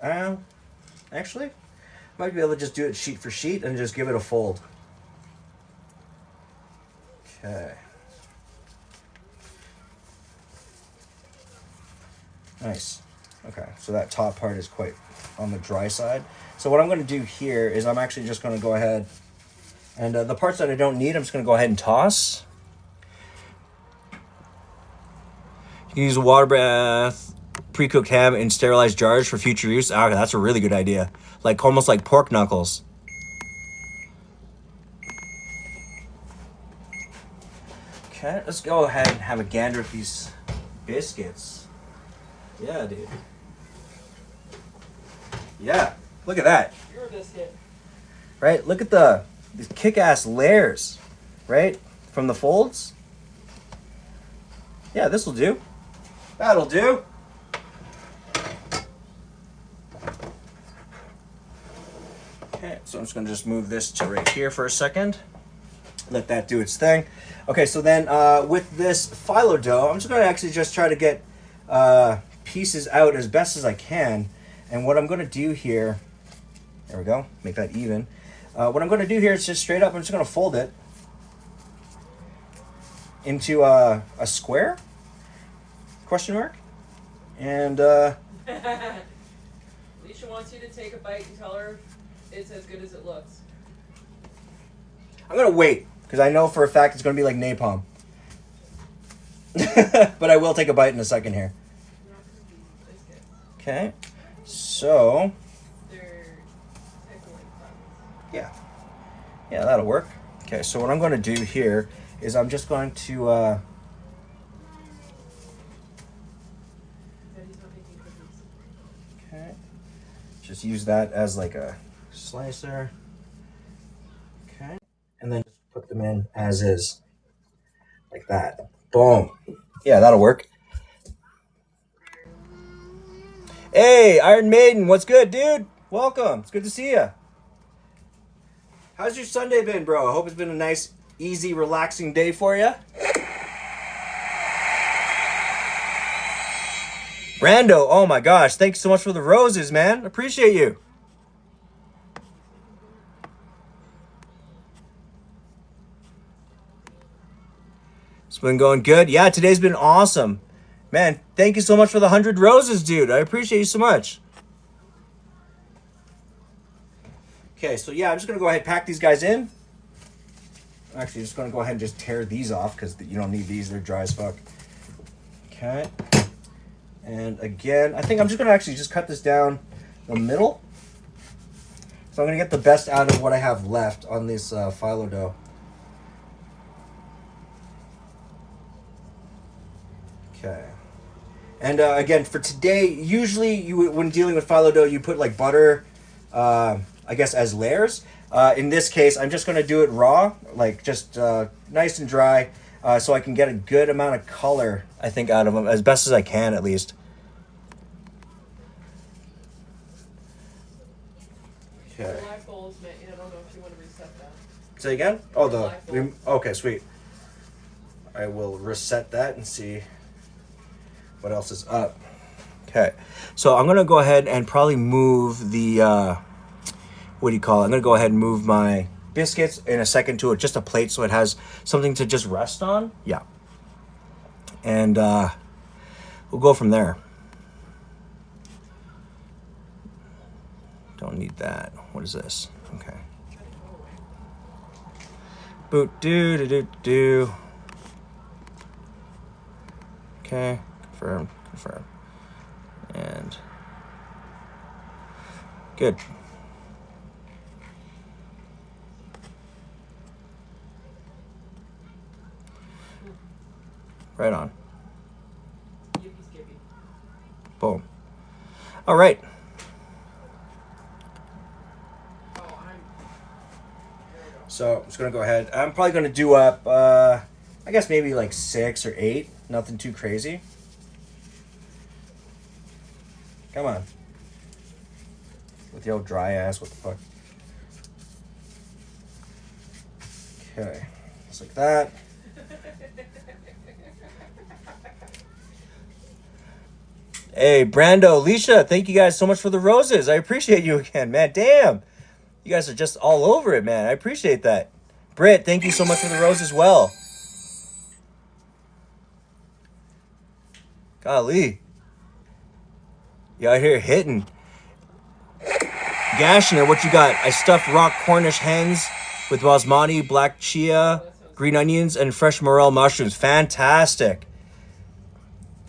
Actually, might be able to just do it sheet for sheet and just give it a fold. Okay. Nice. Okay, so that top part is quite on the dry side. So what I'm going to do here is I'm actually just going to go ahead and the parts that I don't need, I'm just going to go ahead and toss. You can use a water bath, pre-cooked ham in sterilized jars for future use. Ah, that's a really good idea. Like almost like pork knuckles. Okay, let's go ahead and have a gander at these biscuits. Yeah, dude. Yeah, look at that. You're a biscuit. Right, look at these kick-ass layers, right, from the folds. Yeah, this will do. That'll do. Okay, so I'm just gonna just move this to right here for a second. Let that do its thing. Okay, so then with this phyllo dough, I'm just gonna actually just try to get pieces out as best as I can. And what I'm gonna do here, there we go, make that even. What I'm gonna do here is just straight up, I'm just gonna fold it into a square, question mark, and Alicia wants you to take a bite and tell her it's as good as it looks. I'm gonna wait, because I know for a fact it's gonna be like napalm. But I will take a bite in a second here. Okay, so yeah, that'll work. Okay, so what I'm going to do here is I'm just going to okay, just use that as like a slicer. Okay, and then just put them in as is, like that. Boom. Yeah, that'll work. Hey, Iron Maiden, what's good, dude? Welcome. It's good to see you. How's your Sunday been, bro? I hope it's been a nice, easy, relaxing day for you. Brando, oh my gosh, thanks so much for the roses, man. Appreciate you. It's been going good. Yeah, today's been awesome. Man, thank you so much for the 100 roses, dude. I appreciate you so much. Okay, so yeah, I'm just going to go ahead and pack these guys in. I'm actually just going to go ahead and just tear these off because you don't need these. They're dry as fuck. Okay. And again, I think I'm just going to actually just cut this down the middle. So I'm going to get the best out of what I have left on this phyllo dough. Okay. And again, for today, usually when dealing with phyllo dough, you put like butter, I guess, as layers. In this case, I'm just going to do it raw, like just nice and dry, so I can get a good amount of color, I think, out of them, as best as I can, at least. The Okay. light bulbs, man, I don't know if you want to reset that. Say again? Oh, Light bulb. okay, sweet. I will reset that and see what else is up. Okay, so I'm gonna go ahead and probably move the what do you call it? I'm gonna go ahead and move my biscuits in a second to just a plate so it has something to just rest on. Yeah, and we'll go from there. Don't need that. What is this? Okay. Boot do do do do. Okay, confirm. And good. Right on. Yippee skippy. Boom. All right. Oh, there we go. So I'm just gonna go ahead. I'm probably gonna do up, I guess maybe like 6 or 8. Nothing too crazy. Come on. With the old dry ass, what the fuck? Okay, just like that. Hey, Brando, Alicia, thank you guys so much for the roses. I appreciate you again, man. Damn. You guys are just all over it, man. I appreciate that. Britt, thank you so much for the rose as well. Golly. You out here hitting. Gashner, what you got? I stuffed rock Cornish hens with basmati, black chia, green onions, and fresh morel mushrooms. Fantastic.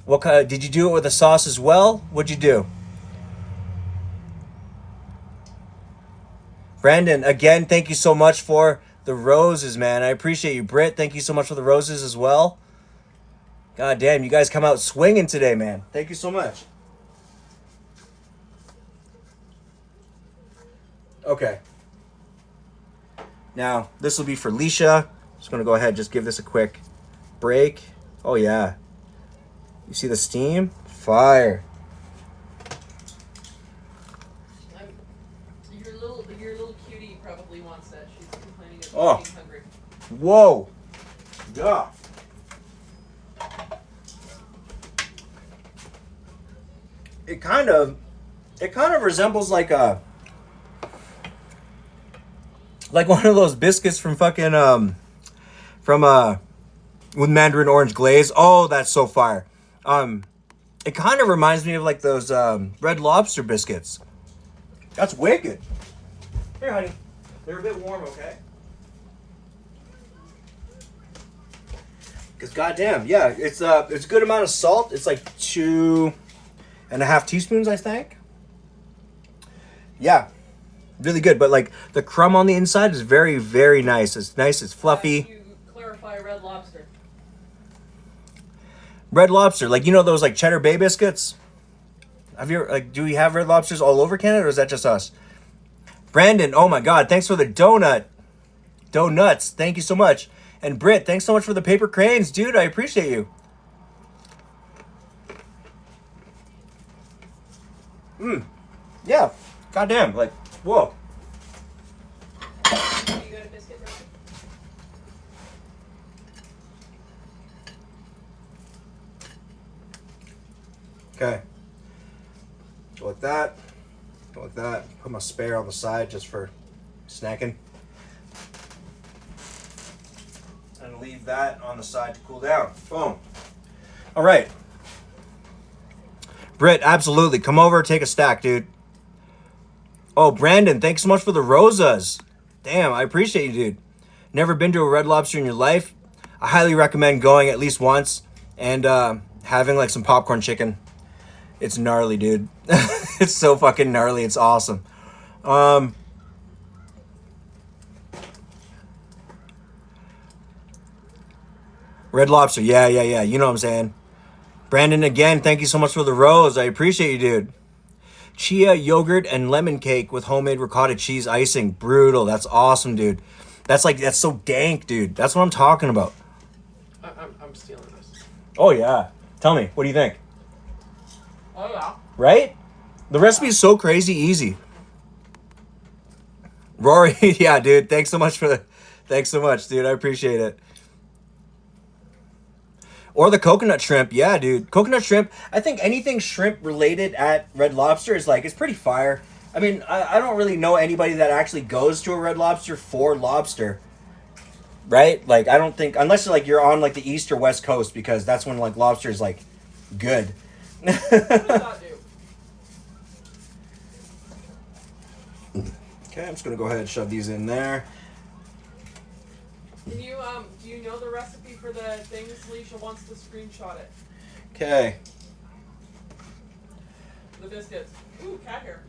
What kind? Did you do it with a sauce as well? What'd you do? Brandon, again, thank you so much for the roses, man. I appreciate you. Britt, thank you so much for the roses as well. God damn, you guys come out swinging today, man. Thank you so much. Okay. Now, this will be for Leisha. Just going to go ahead and just give this a quick break. Oh, yeah. You see the steam? Fire. Your little cutie probably wants that. She's complaining of Oh. being hungry. Whoa. Yeah. It kind of resembles like one of those biscuits from fucking with mandarin orange glaze. Oh, that's so fire. It kind of reminds me of like those Red Lobster biscuits. That's wicked. Here, honey. They're a bit warm, okay? Because goddamn, yeah, it's a good amount of salt. It's like 2.5 teaspoons, I think. Yeah, really good. But like the crumb on the inside is very, very nice. It's nice. It's fluffy. You clarify Red Lobster. Red Lobster, like you know those like Cheddar Bay biscuits. Have you like? Do we have Red Lobsters all over Canada, or is that just us? Brandon, oh my God, thanks for the donuts. Thank you so much. And Britt, thanks so much for the paper cranes, dude. I appreciate you. Yeah. Goddamn. Like, whoa. You got a biscuit ready? Okay. Go like that. Go like that. Put my spare on the side just for snacking. And leave that on the side to cool down. Boom. All right. Britt, absolutely. Come over, take a stack, dude. Oh, Brandon, thanks so much for the rosas. Damn, I appreciate you, dude. Never been to a Red Lobster in your life? I highly recommend going at least once and having like some popcorn chicken. It's gnarly, dude. It's so fucking gnarly. It's awesome. Red Lobster. Yeah. You know what I'm saying. Brandon, again, thank you so much for the rose. I appreciate you, dude. Chia yogurt and lemon cake with homemade ricotta cheese icing. Brutal. That's awesome, dude. That's so dank, dude. That's what I'm talking about. I'm stealing this. Oh, yeah. Tell me, what do you think? Oh, yeah. Right? The recipe is so crazy easy. Rory, yeah, dude. Thanks so much, dude. I appreciate it. Or the coconut shrimp. Yeah, dude. Coconut shrimp. I think anything shrimp related at Red Lobster is it's pretty fire. I mean, I don't really know anybody that actually goes to a Red Lobster for lobster. Right? I don't think, unless you're on the East or West Coast, because that's when lobster is good. What does that do? Okay, I'm just gonna go ahead and shove these in there. Can you do you know the recipe for the things? Alicia wants to screenshot it. Okay. The biscuits. Ooh, cat hair.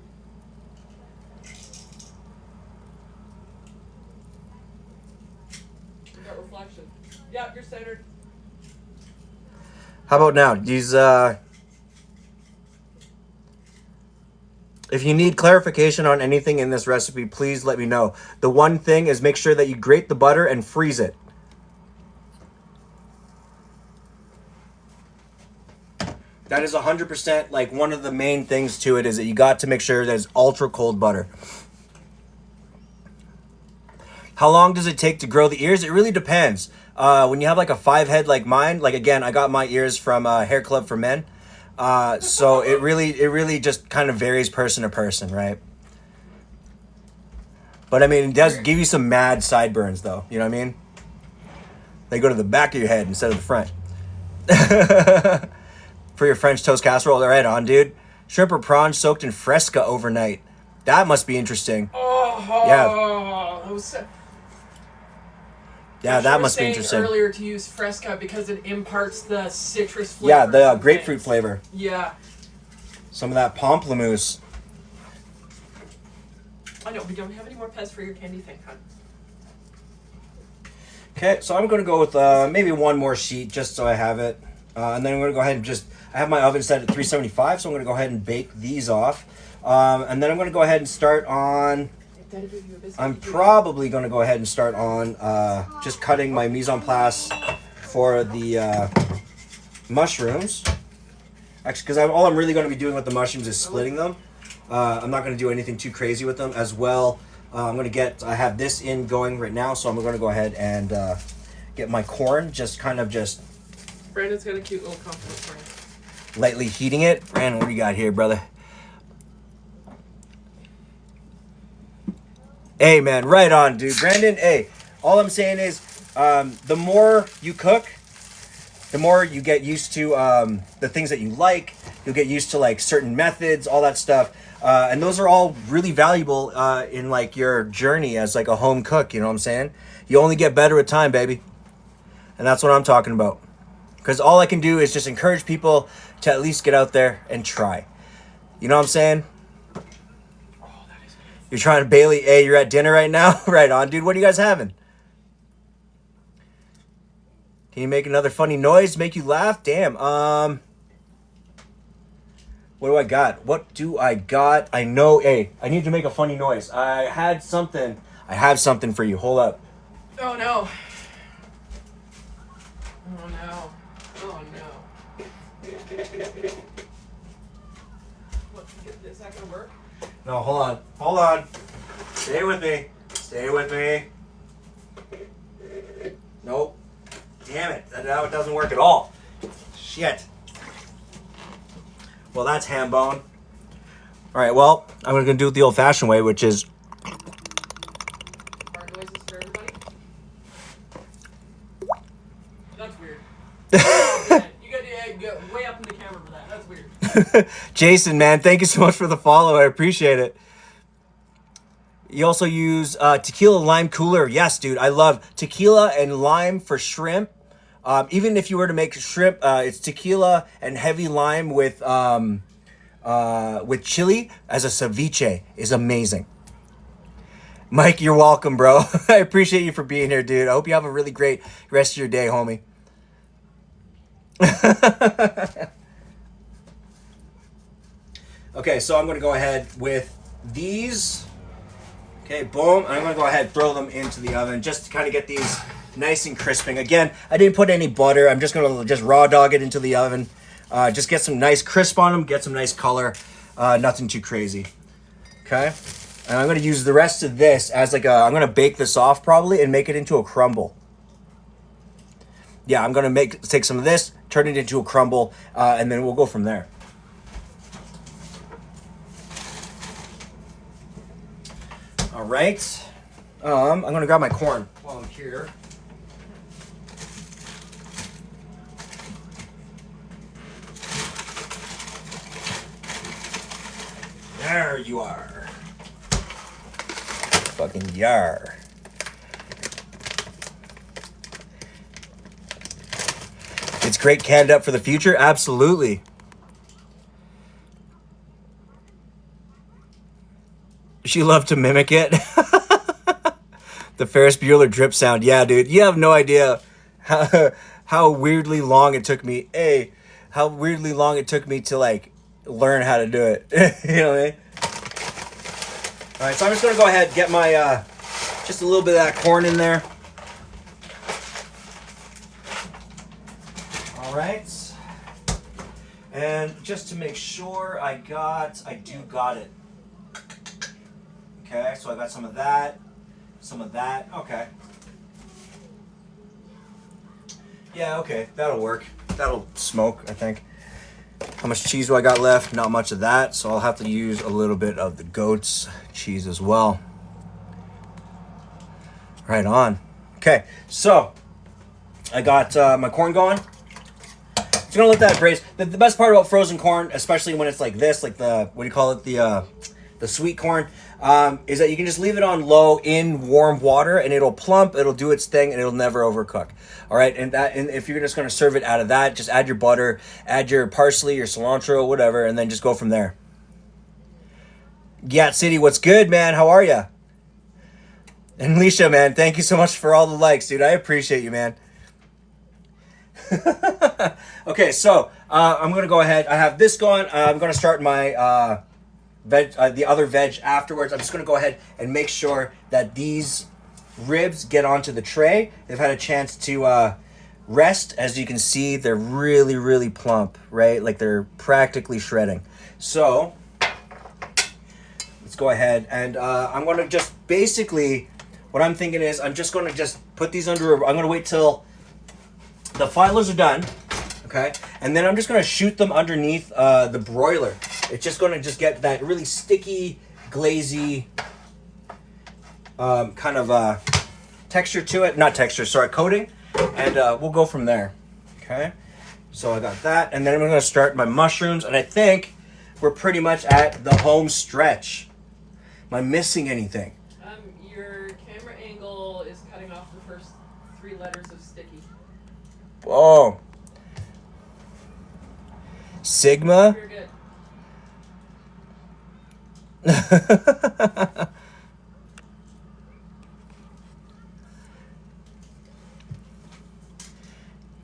We got reflection. Yeah, you're centered. How about now? These if you need clarification on anything in this recipe, please let me know. The one thing is make sure that you grate the butter and freeze it. That is 100% one of the main things to it is that you got to make sure there's ultra cold butter. How long does it take to grow the ears? It really depends. When you have a 5 head like mine, again, I got my ears from Hair Club for Men. So it really just kind of varies person to person, right? But I mean, it does give you some mad sideburns though. You know what I mean? They go to the back of your head instead of the front. For your French toast casserole, right on, dude. Shrimp or prawns soaked in Fresca overnight. That must be interesting. Oh, yeah. That was so... Yeah, that must be interesting. Earlier to use Fresca because it imparts the citrus flavor. Yeah, the grapefruit flavor. Yeah. Some of that pamplemousse. I know, we don't have any more pets for your candy thing, hon. Okay, so I'm going to go with maybe one more sheet just so I have it. And then I'm going to go ahead and I have my oven set at 375, so I'm going to go ahead and bake these off. And then I'm going to go ahead and start on... I'm probably going to go ahead and start on just cutting my mise en place for the mushrooms. Actually, because all I'm really going to be doing with the mushrooms is splitting them. I'm not going to do anything too crazy with them as well. I have this in going right now, so I'm going to go ahead and get my corn, Brandon's got a cute little compliment for you. Lightly heating it. Brandon, what do you got here, brother? Hey, man, right on, dude. Brandon, hey, all I'm saying is the more you cook, the more you get used to the things that you like. You'll get used to certain methods, all that stuff. And those are all really valuable in your journey as a home cook, you know what I'm saying? You only get better with time, baby. And that's what I'm talking about. Because all I can do is just encourage people to at least get out there and try. You know what I'm saying? You're trying to Bailey. Hey, you're at dinner right now? Right on, dude. What are you guys having? Can you make another funny noise? Make you laugh? Damn. What do I got? I know. Hey, I need to make a funny noise. I have something for you. Hold up. Oh, no. Oh, no. Oh, no. What, is that going to work? No, hold on. Stay with me. Nope. Damn it. Now it doesn't work at all. Shit. Well, that's ham bone. All right, well, I'm going to do it the old-fashioned way, which is... Fart noises for everybody? That's weird. You got way up in the camera for that. That's weird. Jason, man, thank you so much for the follow. I appreciate it. You also use tequila lime cooler. Yes, dude, I love tequila and lime for shrimp. Even if you were to make shrimp, it's tequila and heavy lime with chili as a ceviche is amazing. Mike, you're welcome, bro. I appreciate you for being here, dude. I hope you have a really great rest of your day, homie. Okay, so I'm going to go ahead with these. Okay, boom. And I'm going to go ahead and throw them into the oven just to kind of get these nice and crisping. Again, I didn't put any butter. I'm just going to just raw dog it into the oven. Just get some nice crisp on them, get some nice color. Nothing too crazy. Okay. And I'm going to use the rest of this as like I'm going to bake this off probably and make it into a crumble. Yeah, I'm going to take some of this, turn it into a crumble, and then we'll go from there. All right. I'm going to grab my corn while I'm here. There you are. Fucking yar. It's great canned up for the future? Absolutely. She loved to mimic it. The Ferris Bueller drip sound. Yeah, dude. You have no idea how weirdly long it took me. How weirdly long it took me to like learn how to do it. You know what I mean? All right, so I'm just gonna go ahead and get my just a little bit of that corn in there. All right, and just to make sure I do got it. Okay, so I got some of that. Okay. Yeah, okay, that'll work. That'll smoke, I think. How much cheese do I got left? Not much of that, so I'll have to use a little bit of the goat's cheese as well. Right on. Okay, so I got my corn going. Just gonna let that braise. The best part about frozen corn, especially when it's like this, like the, what do you call it, the sweet corn, is that you can just leave it on low in warm water and it'll plump, it'll do its thing, and it'll never overcook. All right, and if you're just going to serve it out of that, just add your butter, add your parsley, your cilantro, whatever, and then just go from there. Gat City, what's good, man? How are you? And Leisha, man, thank you so much for all the likes, dude. I appreciate you, man. Okay, so I'm going to go ahead. I have this going. I'm going to start my the other veg afterwards. I'm just going to go ahead and make sure that these ribs get onto the tray. They've had a chance to rest. As you can see, they're really, really plump, right? Like they're practically shredding. So let's go ahead and I'm going to just basically, what I'm thinking is I'm just going to just put these under, I'm going to wait till the filers are done. Okay, and then I'm just going to shoot them underneath the broiler. It's just going to just get that really sticky, glazy kind of texture to it. Not texture, sorry, coating. And we'll go from there. Okay, so I got that. And then I'm going to start my mushrooms. And I think we're pretty much at the home stretch. Am I missing anything? Your camera angle is cutting off the first 3 letters of sticky. Oh. Sigma? You're good.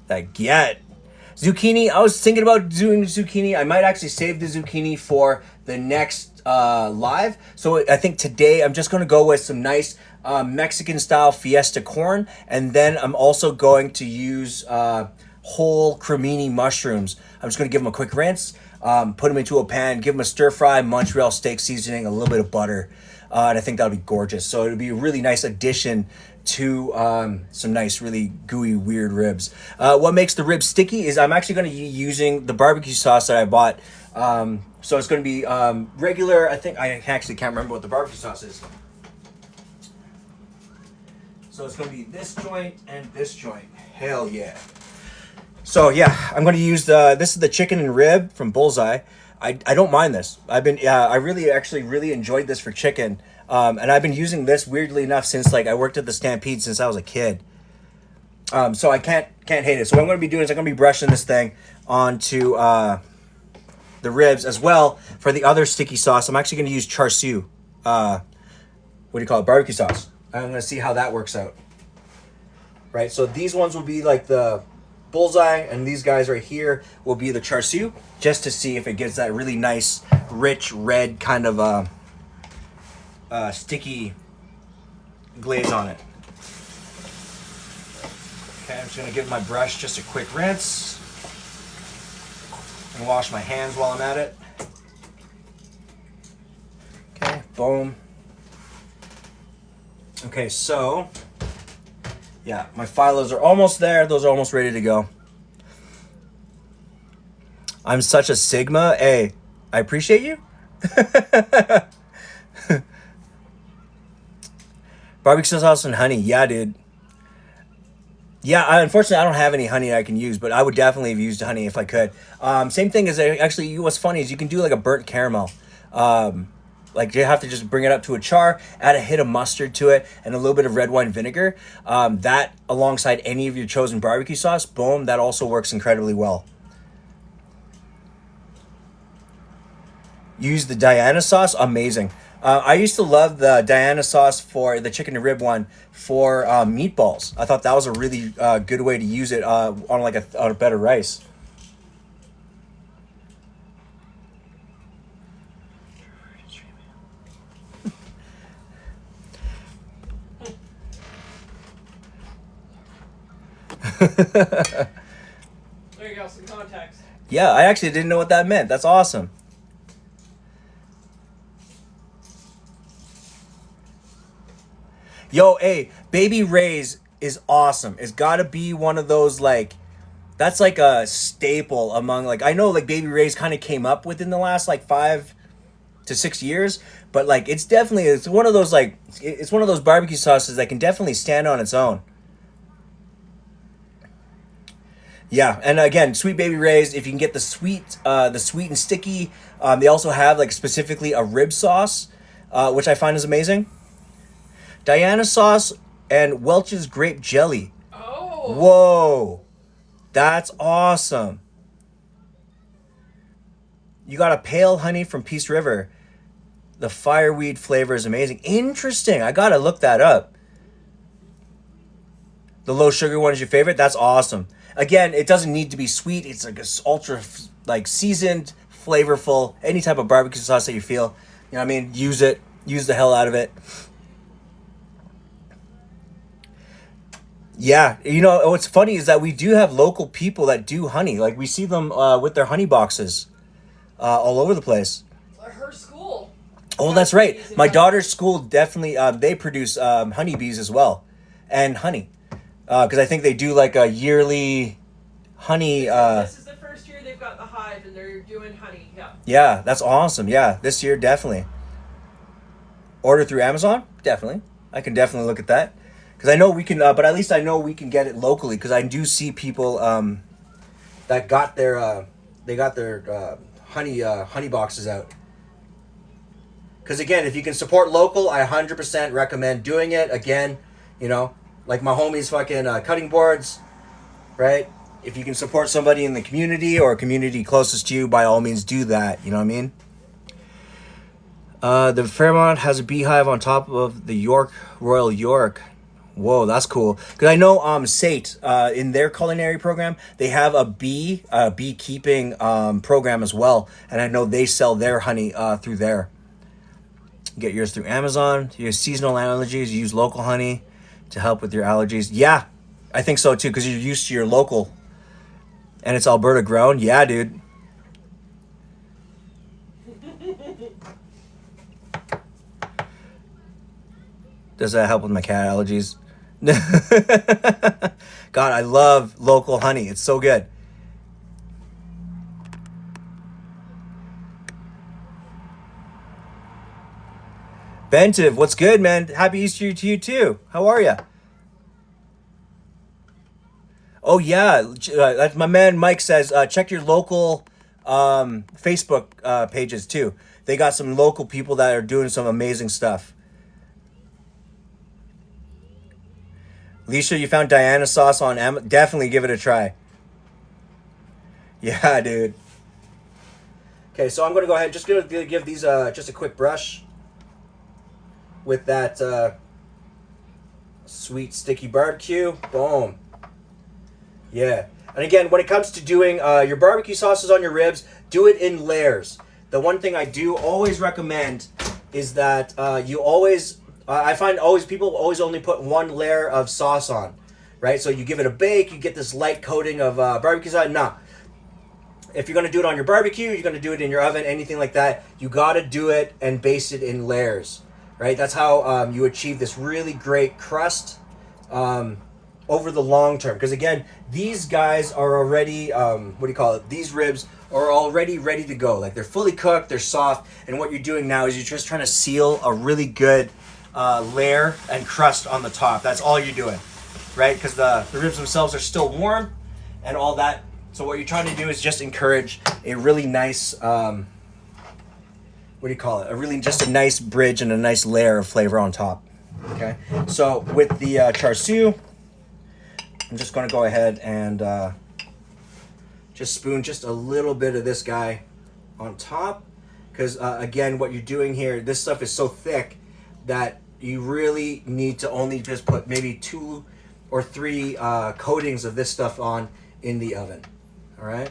That get. Zucchini, I was thinking about doing zucchini. I might actually save the zucchini for the next live. So I think today I'm just going to go with some nice Mexican style fiesta corn. And then I'm also going to use whole cremini mushrooms. I'm just going to give them a quick rinse, put them into a pan, give them a stir fry, Montreal steak seasoning, a little bit of butter. And I think that'll be gorgeous. So it'll be a really nice addition to some nice, really gooey, weird ribs. What makes the ribs sticky is I'm actually going to be using the barbecue sauce that I bought. So it's going to be regular. I think I actually can't remember what the barbecue sauce is. So it's going to be this joint and this joint. Hell yeah. So yeah, I'm going to use this is the chicken and rib from Bullseye. I don't mind this. I really enjoyed this for chicken. And I've been using this weirdly enough since like I worked at the Stampede since I was a kid. So I can't hate it. So what I'm going to be doing is I'm going to be brushing this thing onto the ribs as well. For the other sticky sauce, I'm actually going to use char siu. What do you call it? Barbecue sauce. I'm going to see how that works out. Right. So these ones will be like the bullseye, and these guys right here will be the char siu, just to see if it gets that really nice, rich red kind of sticky glaze on it. Okay, I'm just gonna give my brush just a quick rinse and wash my hands while I'm at it. Okay, boom. Okay, so yeah, my phylos are almost there. Those are almost ready to go. I'm such a Sigma. Hey, I appreciate you. Barbecue sauce and honey. Yeah, dude. Yeah, unfortunately, I don't have any honey I can use, but I would definitely have used honey if I could. Same thing as actually, what's funny is you can do like a burnt caramel. Like you have to just bring it up to a char, add a hit of mustard to it, and a little bit of red wine vinegar. That alongside any of your chosen barbecue sauce, boom, that also works incredibly well. Use the Diana sauce, amazing. I used to love the Diana sauce for the chicken and rib one for meatballs. I thought that was a really good way to use it on like on a bed of rice. There you go, some context. Yeah, I actually didn't know what that meant. That's awesome. Yo, hey, Baby Ray's is awesome. It's got to be one of those, like, that's like a staple among, like, I know, like, Baby Ray's kind of came up within the last, like, 5 to 6 years, but, like, it's definitely, it's one of those, like, it's one of those barbecue sauces that can definitely stand on its own. Yeah, and again, Sweet Baby Ray's, if you can get the sweet and sticky, they also have, like, specifically a rib sauce, which I find is amazing. Diana sauce and Welch's grape jelly. Oh. Whoa. That's awesome. You got a pale honey from Peace River. The fireweed flavor is amazing. Interesting. I got to look that up. The low sugar one is your favorite? That's awesome. Again, it doesn't need to be sweet. It's like a ultra like seasoned, flavorful, any type of barbecue sauce that you feel. You know what I mean? Use it. Use the hell out of it. Yeah, you know, what's funny is that we do have local people that do honey. Like, we see them with their honey boxes all over the place. Her school. Oh, that's right. My daughter's school definitely, they produce honeybees as well. And honey. Because I think they do, like, a yearly honey... This is the first year they've got the hive, and they're doing honey, yeah. Yeah, that's awesome. Yeah, this year, definitely. Order through Amazon? Definitely. I can definitely look at that. Because I know we can, but at least I know we can get it locally. Because I do see people that got their, honey boxes out. Because again, if you can support local, I 100% recommend doing it. Again, you know, like my homies fucking cutting boards, right? If you can support somebody in the community or a community closest to you, by all means do that. You know what I mean? The Fairmont has a beehive on top of the Royal York. Whoa, that's cool. Because I know Sate, in their culinary program, they have a beekeeping program as well. And I know they sell their honey through there. Get yours through Amazon. You have seasonal allergies, you use local honey to help with your allergies. Yeah, I think so too, because you're used to your local. And it's Alberta grown. Yeah, dude. Does that help with my cat allergies? God, I love local honey. It's so good. Bentiv, what's good, man? Happy Easter to you too. How are you? Oh yeah, that's my man Mike says. Check your local Facebook pages too. They got some local people that are doing some amazing stuff. Leisha, you found Diana sauce on Amazon. Definitely give it a try. Yeah, dude. Okay, so I'm going to go ahead and just going to give these just a quick brush with that sweet sticky barbecue. Boom. Yeah. And again, when it comes to doing your barbecue sauces on your ribs, do it in layers. The one thing I do always recommend is that you always, I find always people always only put one layer of sauce on, right? So you give it a bake, you get this light coating of barbecue sauce. Nah. If you're going to do it on your barbecue, you're going to do it in your oven, anything like that, you got to do it and baste it in layers, right? That's how you achieve this really great crust over the long term. Because again, these guys are already, these ribs are already ready to go. Like they're fully cooked, they're soft, and what you're doing now is you're just trying to seal a really good layer and crust on the top. That's all you're doing, right? Because the ribs themselves are still warm and all that. So what you're trying to do is just encourage a really nice, a nice bridge and a nice layer of flavor on top. Okay. So with the char siu, I'm just going to go ahead and just spoon just a little bit of this guy on top. Because again, what you're doing here, this stuff is so thick that you really need to only just put maybe 2 or 3 coatings of this stuff on in the oven. All right,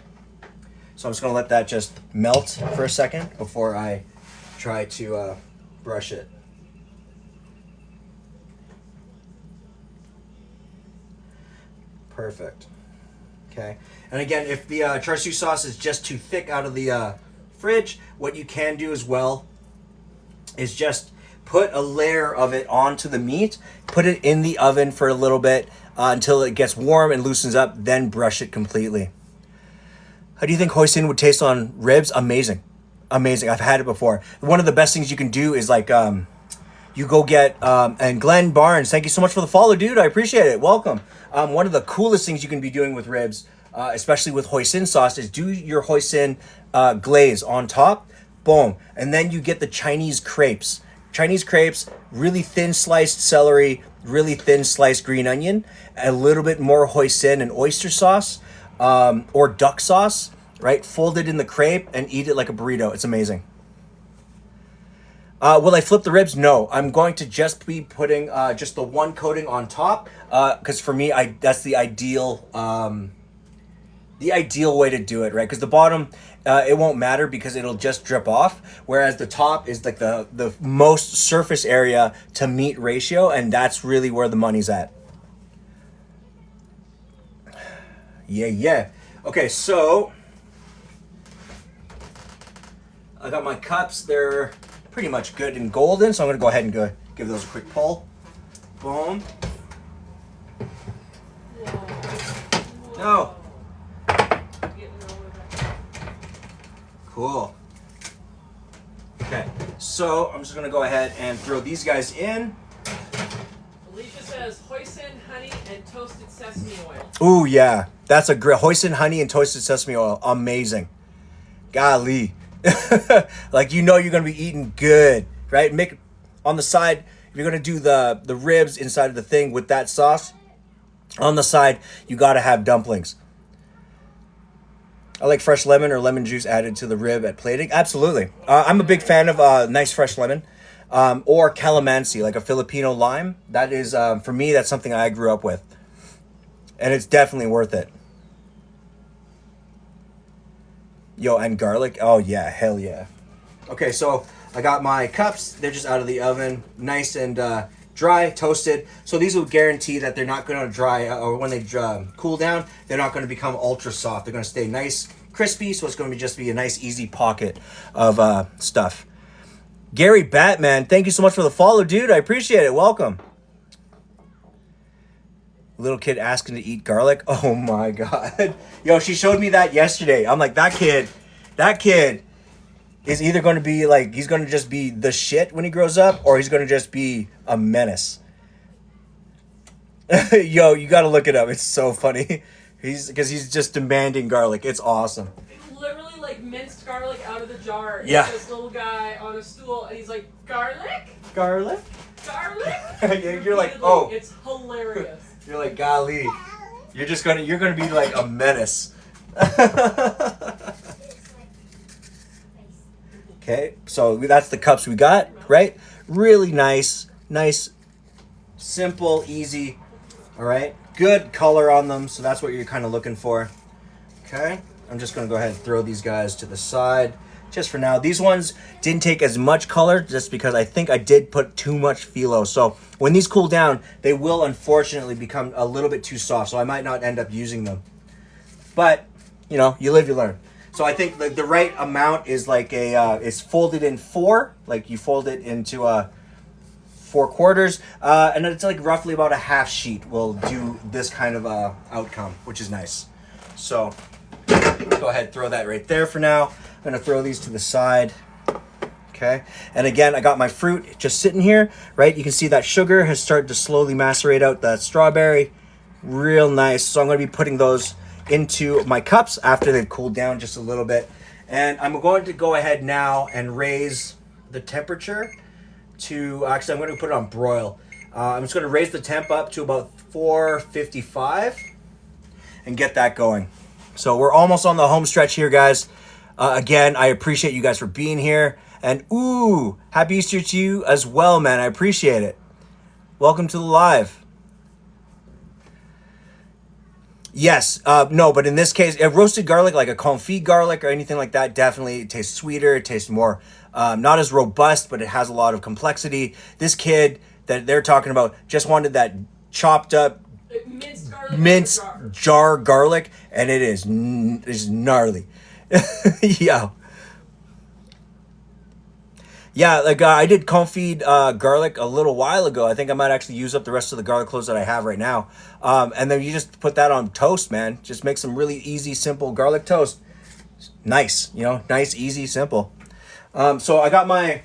so I'm just gonna let that just melt for a second before I try to brush it. Perfect. Okay, and again, if the char siu sauce is just too thick out of the fridge, what you can do as well is just put a layer of it onto the meat, put it in the oven for a little bit until it gets warm and loosens up, then brush it completely. How do you think hoisin would taste on ribs? Amazing. Amazing. I've had it before. One of the best things you can do is like, you go get, and Glenn Barnes, thank you so much for the follow, dude. I appreciate it. Welcome. One of the coolest things you can be doing with ribs, especially with hoisin sauce, is do your hoisin glaze on top. Boom. And then you get the Chinese crepes. Chinese crepes, really thin sliced celery, really thin sliced green onion, a little bit more hoisin and oyster sauce. Or duck sauce, right? Fold it in the crepe and eat it like a burrito. It's amazing. Will I flip the ribs? No, I'm going to just be putting just the one coating on top because for me, that's the ideal way to do it, right? Because the bottom, it won't matter because it'll just drip off, whereas the top is like the most surface area to meat ratio, and that's really where the money's at. Yeah. Okay, so I got my cups. They're pretty much good and golden, so I'm going to go ahead and give those a quick pull. Boom. No. Cool. Okay, so I'm just going to go ahead and throw these guys in. Alicia says hoisin, honey, and toasted sesame oil. Ooh, yeah. That's a great hoisin, honey, and toasted sesame oil. Amazing. Golly. Like, you know you're going to be eating good, right? Make on the side, if you're going to do the ribs inside of the thing with that sauce, on the side, you got to have dumplings. I like fresh lemon or lemon juice added to the rib at plating. Absolutely. I'm a big fan of nice fresh lemon. Or calamansi, like a Filipino lime. That is, for me, that's something I grew up with. And it's definitely worth it. Yo, and garlic. Oh, yeah. Hell yeah. Okay, so I got my cups. They're just out of the oven. Nice and dry, toasted. So these will guarantee that they're not going to dry, or when they cool down, they're not going to become ultra soft. They're going to stay nice, crispy, so it's going to just be a nice, easy pocket of stuff. Gary Batman, thank you so much for the follow, dude. I appreciate it. Welcome. Little kid asking to eat garlic. Oh my God. Yo, she showed me that yesterday. I'm like, that kid is either going to be like, he's going to just be the shit when he grows up, or he's going to just be a menace. Yo, you got to look it up. It's so funny. Because he's just demanding garlic. It's awesome. Literally like minced garlic out of the jar. Yeah. It's this little guy on a stool, and he's like, garlic? Garlic? Garlic? You're like, oh. It's hilarious. You're like, golly. You're gonna be like a menace. Okay, so that's the cups we got, right? Really nice, simple, easy. All right. good color on them, so that's what you're kind of looking for. Okay, I'm just gonna go ahead and throw these guys to the side just for now. These ones didn't take as much color just because I think I did put too much phyllo. So when these cool down, they will unfortunately become a little bit too soft, so I might not end up using them. But, you know, you live, you learn. So I think the right amount is like it's folded in 4, like you fold it into 4 quarters, and it's like roughly about a half sheet will do this kind of outcome, which is nice. So go ahead, throw that right there for now. I'm gonna throw these to the side. Okay, and again, I got my fruit just sitting here, right? You can see that sugar has started to slowly macerate out that strawberry. Real nice. So I'm gonna be putting those into my cups after they've cooled down just a little bit. And I'm going to go ahead now and raise the temperature to, actually I'm going to put it on broil. I'm just going to raise the temp up to about 455 and get that going. So we're almost on the home stretch here, guys. Again, I appreciate you guys for being here. And ooh, happy Easter to you as well, man. I appreciate it. Welcome to the live. Yes, no, but in this case, roasted garlic, like a confit garlic or anything like that, definitely tastes sweeter. It tastes more, not as robust, but it has a lot of complexity. This kid that they're talking about just wanted that chopped up minced jar garlic, and it is gnarly. Yeah. Yeah, like I did confit garlic a little while ago. I think I might actually use up the rest of the garlic cloves that I have right now. And then you just put that on toast, man. Just make some really easy, simple garlic toast. Nice, you know, nice, easy, simple. So I got my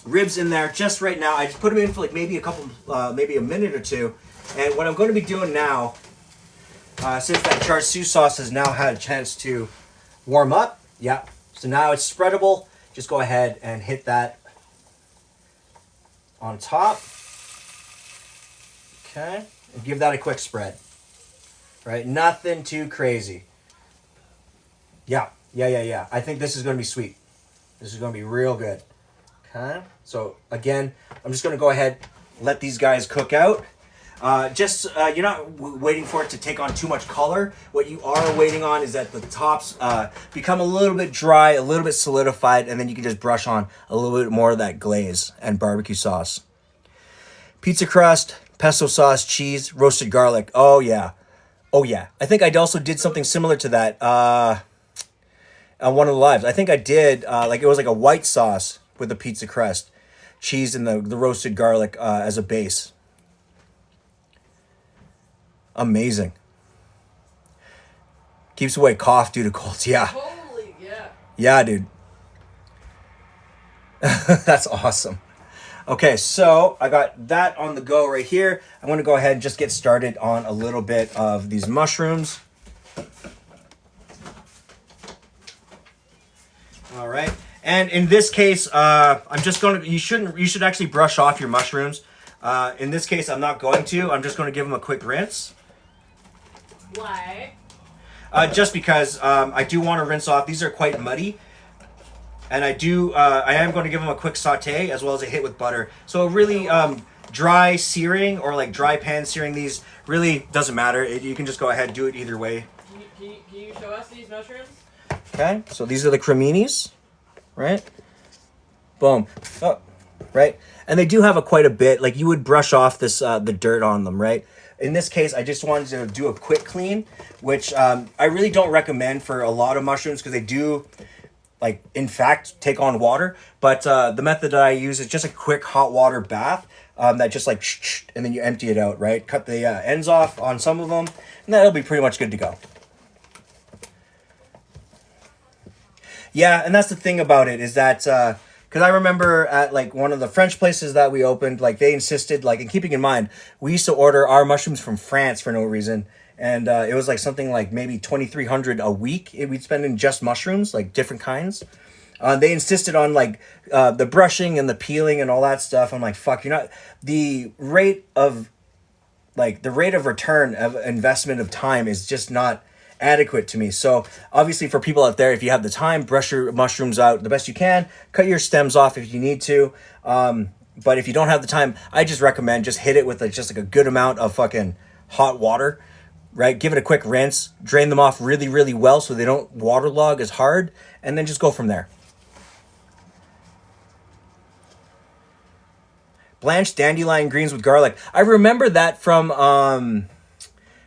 ribs in there just right now. I just put them in for like maybe maybe a minute or two. And what I'm going to be doing now, since that char siu sauce has now had a chance to warm up, yeah. So now it's spreadable. Just go ahead and hit that on top. Okay. And give that a quick spread. Right? Nothing too crazy. Yeah. I think this is going to be sweet. This is going to be real good. Okay. So again, I'm just going to go ahead, let these guys cook out. You're not waiting for it to take on too much color. What you are waiting on is that the tops become a little bit dry, a little bit solidified, and then you can just brush on a little bit more of that glaze and barbecue sauce. Pizza crust, pesto sauce, cheese, roasted garlic. Oh yeah. I think I also did something similar to that on one of the lives. I think I did, it was like a white sauce with the pizza crust, cheese, and the roasted garlic as a base. Amazing. Keeps away cough due to colds. Yeah. Holy, yeah. Yeah, dude. That's awesome. Okay, so I got that on the go right here. I'm going to go ahead and just get started on a little bit of these mushrooms. All right. And in this case, I'm just going to, you should actually brush off your mushrooms. In this case, I'm not going to. I'm just going to give them a quick rinse. Why? Just because I do want to rinse off. These are quite muddy. And I am going to give them a quick saute as well as a hit with butter. So really dry searing or like dry pan searing these really doesn't matter. You can just go ahead and do it either way. Can you show us these mushrooms? Okay, so these are the creminis, right? Boom. Oh, right? And they do have quite a bit. Like you would brush off this the dirt on them, right? In this case, I just wanted to do a quick clean, which I really don't recommend for a lot of mushrooms because they do, like, in fact, take on water. But the method that I use is just a quick hot water bath that just like, and then you empty it out, right? Cut the ends off on some of them, and that'll be pretty much good to go. Yeah, and that's the thing about it is that... because I remember at like one of the French places that we opened, like they insisted, like, and keeping in mind, we used to order our mushrooms from France for no reason. And it was like something like maybe 2,300 a week we'd spend in just mushrooms, like different kinds. They insisted on like the brushing and the peeling and all that stuff. I'm like, fuck, you're not, the rate of return of investment of time is just not adequate to me. So obviously for people out there, if you have the time, brush your mushrooms out the best you can, cut your stems off if you need to. But if you don't have the time, I just recommend just hit it with just like a good amount of fucking hot water, right? Give it a quick rinse, drain them off really, really well so they don't waterlog as hard, and then just go from there. Blanched dandelion greens with garlic. I remember that from,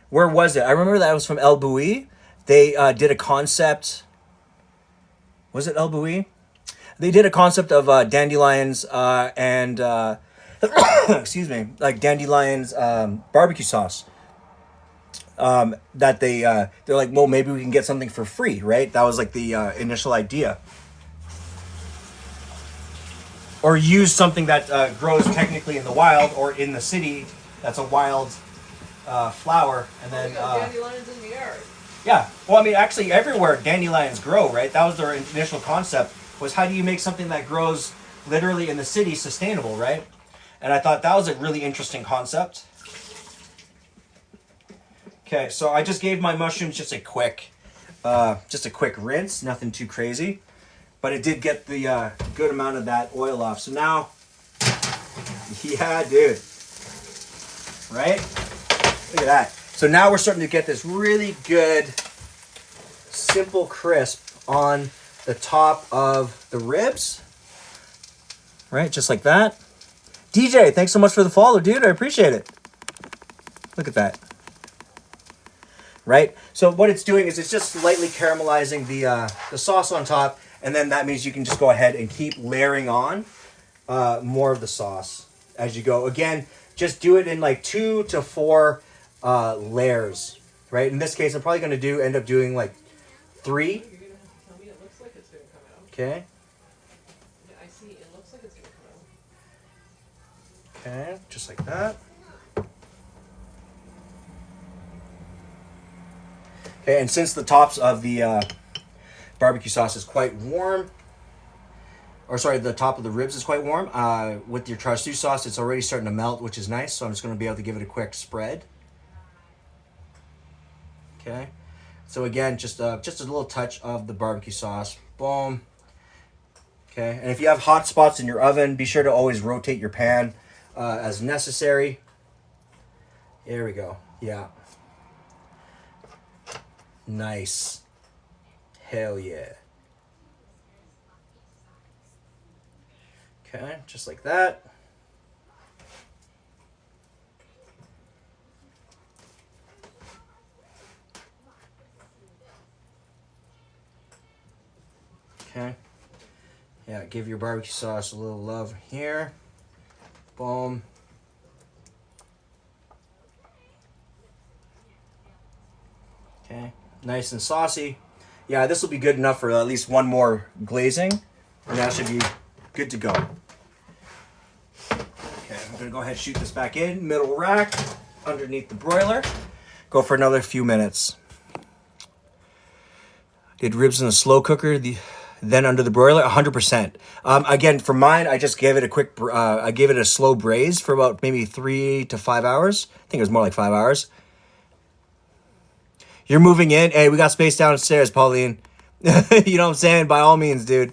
where was it? I remember that was from El Bulli. They did a concept. Was it El Bulli? They did a concept of dandelions and, excuse me, like dandelions barbecue sauce. That they're like, well, maybe we can get something for free, right? That was like the initial idea. Or use something that grows technically in the wild or in the city that's a wild flower, and then dandelions in the yard. yeah. Well, I mean, actually, everywhere dandelions grow, right? That was their initial concept. Was how do you make something that grows literally in the city sustainable, right? And I thought that was a really interesting concept. Okay, so I just gave my mushrooms just a quick rinse, nothing too crazy. But it did get the good amount of that oil off. So now, yeah, dude. Right? Look at that. So now we're starting to get this really good, simple crisp on the top of the ribs. Right? Just like that. DJ, thanks so much for the follow, dude. I appreciate it. Look at that. Right? So what it's doing is it's just slightly caramelizing the sauce on top. And then that means you can just go ahead and keep layering on more of the sauce as you go. Again, just do it in like 2 to 4 layers, right? In this case, I'm probably going to end up doing like 3. You're gonna have to tell me. It looks like it's gonna come out. Okay. Yeah, I see. It looks like it's gonna come out. Okay, just like that. Okay, and since the tops of the barbecue sauce is quite warm, or sorry, the top of the ribs is quite warm, with your char siu sauce, it's already starting to melt, which is nice. So I'm just going to be able to give it a quick spread. Okay. So again, just a little touch of the barbecue sauce. Boom. Okay. And if you have hot spots in your oven, be sure to always rotate your pan as necessary. There we go. Yeah. Nice. Hell yeah. Okay, just like that. Okay. Yeah, give your barbecue sauce a little love here. Boom. Okay, nice and saucy. Yeah, this will be good enough for at least one more glazing, and that should be good to go. Okay, I'm gonna go ahead and shoot this back in, middle rack, underneath the broiler. Go for another few minutes. Did ribs in a slow cooker, then under the broiler, 100%. Again, for mine, I just gave it I gave it a slow braise for about maybe 3 to 5 hours. I think it was more like 5 hours. You're moving in. Hey, we got space downstairs, Pauline. You know what I'm saying? By all means, dude.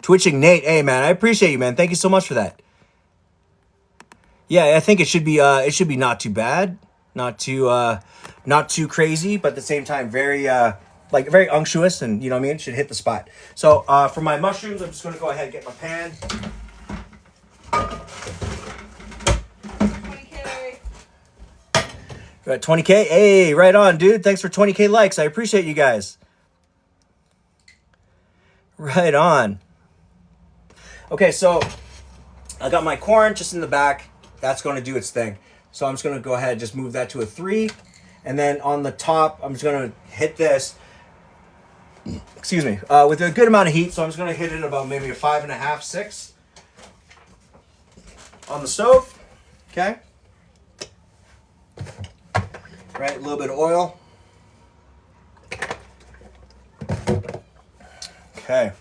Twitching Nate. Hey, man, I appreciate you, man. Thank you so much for that. Yeah, I think it should be not too bad. Not too crazy, but at the same time, very very unctuous, and you know what I mean? It should hit the spot. So for my mushrooms, I'm just going to go ahead and get my pan. 20K. We're at 20K. Hey, right on, dude. Thanks for 20K likes. I appreciate you guys. Right on. Okay, so I got my corn just in the back. That's going to do its thing. So I'm just going to go ahead and just move that to a 3. And then on the top, I'm just going to hit this, excuse me, with a good amount of heat. So I'm just going to hit it about maybe a 5.5, 6 on the stove. Okay. Right, a little bit of oil. Okay.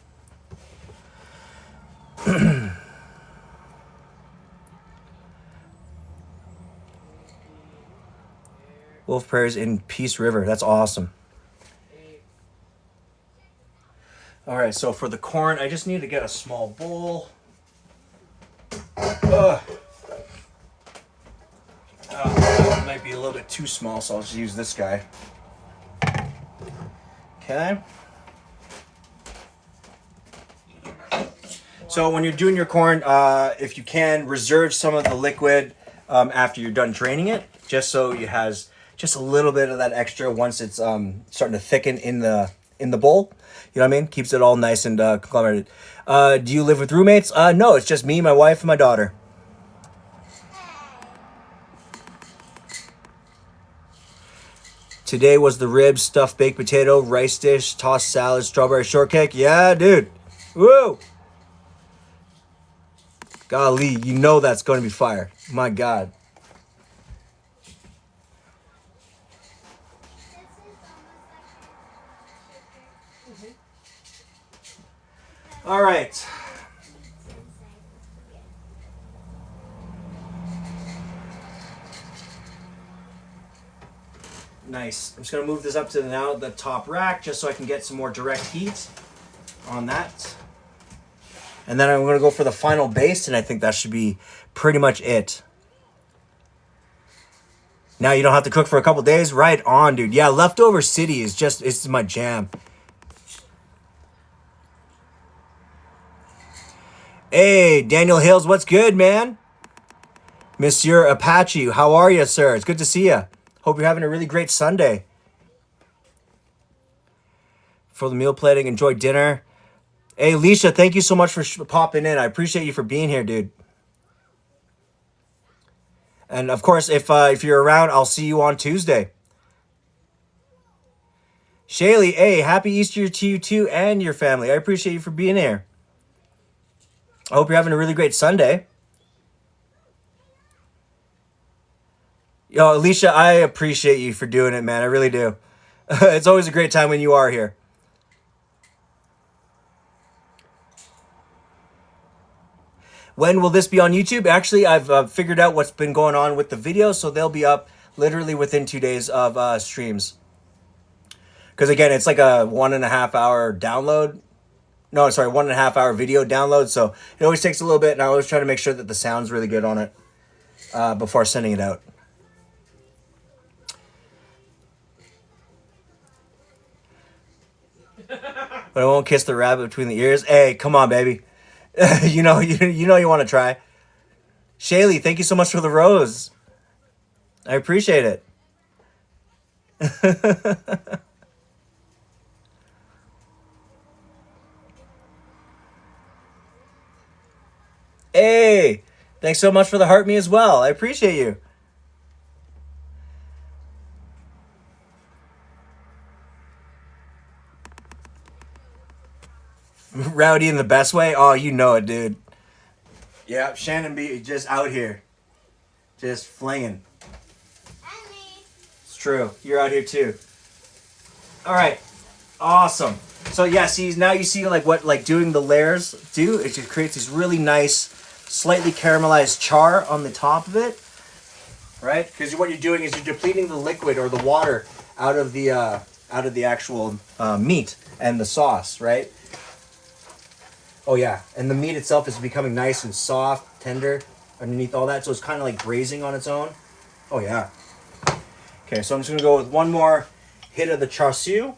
Wolf Prayers in Peace River. That's awesome. All right, so for the corn, I just need to get a small bowl. That might be a little bit too small, so I'll just use this guy. Okay. So when you're doing your corn, if you can, reserve some of the liquid after you're done draining it, just so it has just a little bit of that extra once it's starting to thicken in the bowl. You know what I mean? Keeps it all nice and conglomerated. Do you live with roommates? No, it's just me, my wife, and my daughter. Today was the ribs, stuffed baked potato, rice dish, tossed salad, strawberry shortcake. Yeah, dude. Woo! Golly, you know that's going to be fire. My God. All right. Nice. I'm just going to move this up to now the top rack just so I can get some more direct heat on that. And then I'm going to go for the final base, and I think that should be pretty much it. Now you don't have to cook for a couple days? Right on, dude. Yeah, leftover city is just, it's my jam. Hey, Daniel Hills, what's good, man? Monsieur Apache, how are you, sir? It's good to see you. Hope you're having a really great Sunday. For the meal plating, enjoy dinner. Hey, Alicia, thank you so much for popping in. I appreciate you for being here, dude. And of course, if you're around, I'll see you on Tuesday. Shaylee, hey, happy Easter to you too and your family. I appreciate you for being here. I hope you're having a really great Sunday. Yo, Alicia, I appreciate you for doing it, man. I really do. It's always a great time when you are here. When will this be on YouTube? Actually, I've figured out what's been going on with the videos, so they'll be up literally within 2 days of streams. Because again, it's like a 1.5 hour download. No, sorry, 1.5 hour video download. So it always takes a little bit, and I always try to make sure that the sound's really good on it before sending it out. But I won't kiss the rabbit between the ears. Hey, come on, baby. you know you want to try. Shaylee, thank you so much for the rose. I appreciate it. Hey, thanks so much for the heart me as well. I appreciate you. Rowdy in the best way? Oh, you know it, dude. Yeah, Shannon B just out here. Just flinging. And me. It's true. You're out here too. All right. Awesome. So yeah, see, now you see like what like doing the layers do. It just creates this really nice, slightly caramelized char on the top of it. Right? Because what you're doing is you're depleting the liquid or the water out of the actual meat and the sauce, right? Oh yeah, and the meat itself is becoming nice and soft, tender underneath all that, so it's kind of like grazing on its own. Oh yeah. Okay, so I'm just gonna go with one more hit of the char siu.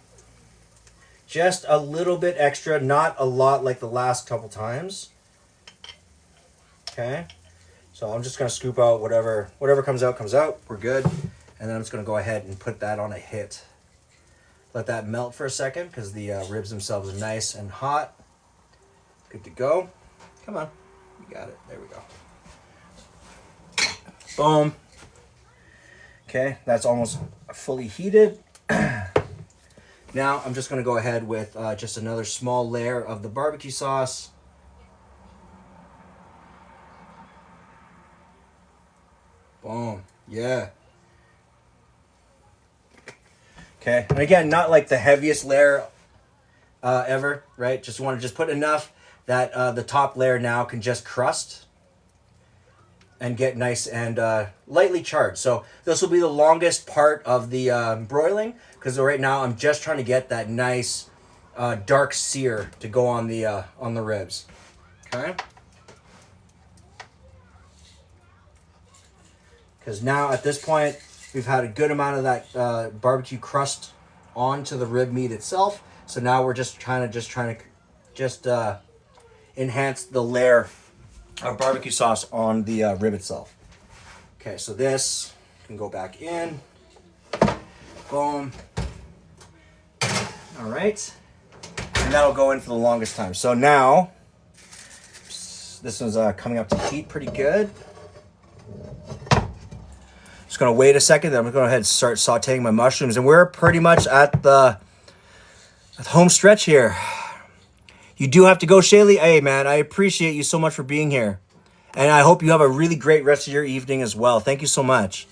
Just a little bit extra, not a lot like the last couple times. Okay, so I'm just gonna scoop out whatever comes out, comes out. We're good. And then I'm just gonna go ahead and put that on a hit. Let that melt for a second because the ribs themselves are nice and hot. Good to go. Come on. You got it. There we go. Boom. Okay, that's almost fully heated. Now I'm just going to go ahead with just another small layer of the barbecue sauce. Boom. Yeah. Okay, and again, not like the heaviest layer ever, right? Just want to just put enough that the top layer now can just crust and get nice and lightly charred. So this will be the longest part of the broiling because right now I'm just trying to get that nice dark sear to go on the ribs. Okay. Because now at this point, we've had a good amount of that barbecue crust onto the rib meat itself. So now we're just trying to enhance the layer of barbecue sauce on the rib itself. Okay, so this can go back in. Boom. All right. And that'll go in for the longest time. So now, this one's coming up to heat pretty good. Just gonna wait a second, then I'm gonna go ahead and start sauteing my mushrooms. And we're pretty much at the home stretch here. You do have to go, Shaylee. Hey, man, I appreciate you so much for being here. And I hope you have a really great rest of your evening as well. Thank you so much.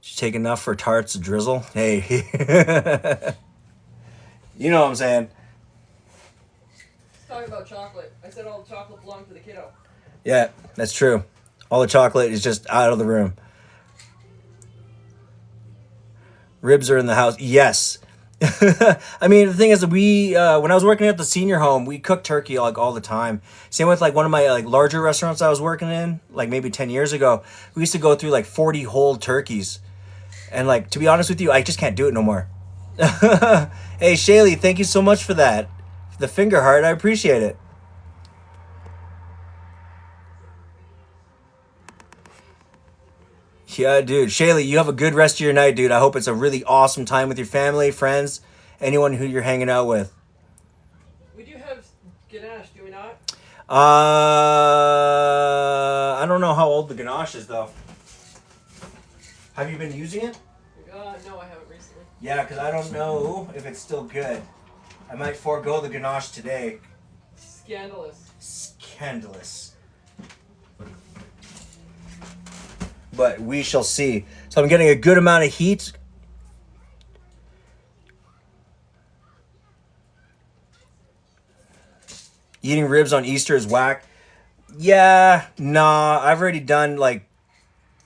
Did you take enough for tarts to drizzle? Hey. You know what I'm saying. Talking about chocolate. I said all the chocolate belonged to the kiddo. Yeah, that's true. All the chocolate is just out of the room. Ribs are in the house. Yes. I mean, the thing is that we, when I was working at the senior home, we cooked turkey like all the time. Same with like one of my like larger restaurants I was working in, like maybe 10 years ago. We used to go through like 40 whole turkeys. And like, to be honest with you, I just can't do it no more. Hey, Shaylee, thank you so much for that. The finger heart, I appreciate it. Yeah, dude. Shaylee, you have a good rest of your night, dude. I hope it's a really awesome time with your family, friends, anyone who you're hanging out with. We do have ganache, do we not? I don't know how old the ganache is, though. Have you been using it? No, I haven't recently. Yeah, because I don't know if it's still good. I might forego the ganache today. Scandalous. Scandalous. But we shall see. So I'm getting a good amount of heat. Eating ribs on Easter is whack. Yeah, nah. I've already done like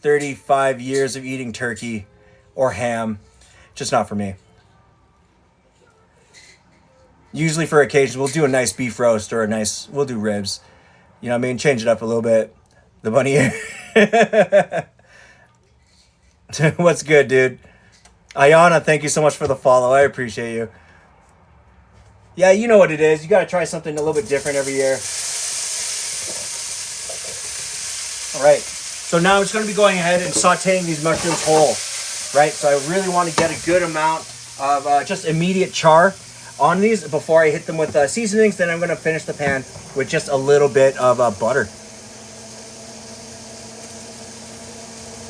35 years of eating turkey or ham. Just not for me. Usually for occasions, we'll do a nice beef roast or we'll do ribs. You know what I mean? Change it up a little bit. The bunny. What's good, dude? Ayana, thank you so much for the follow. I appreciate you. Yeah, you know what it is. You got to try something a little bit different every year. All right. So now I'm just going to be going ahead and sauteing these mushrooms whole. Right? So I really want to get a good amount of just immediate char on these before I hit them with seasonings. Then I'm going to finish the pan with just a little bit of butter.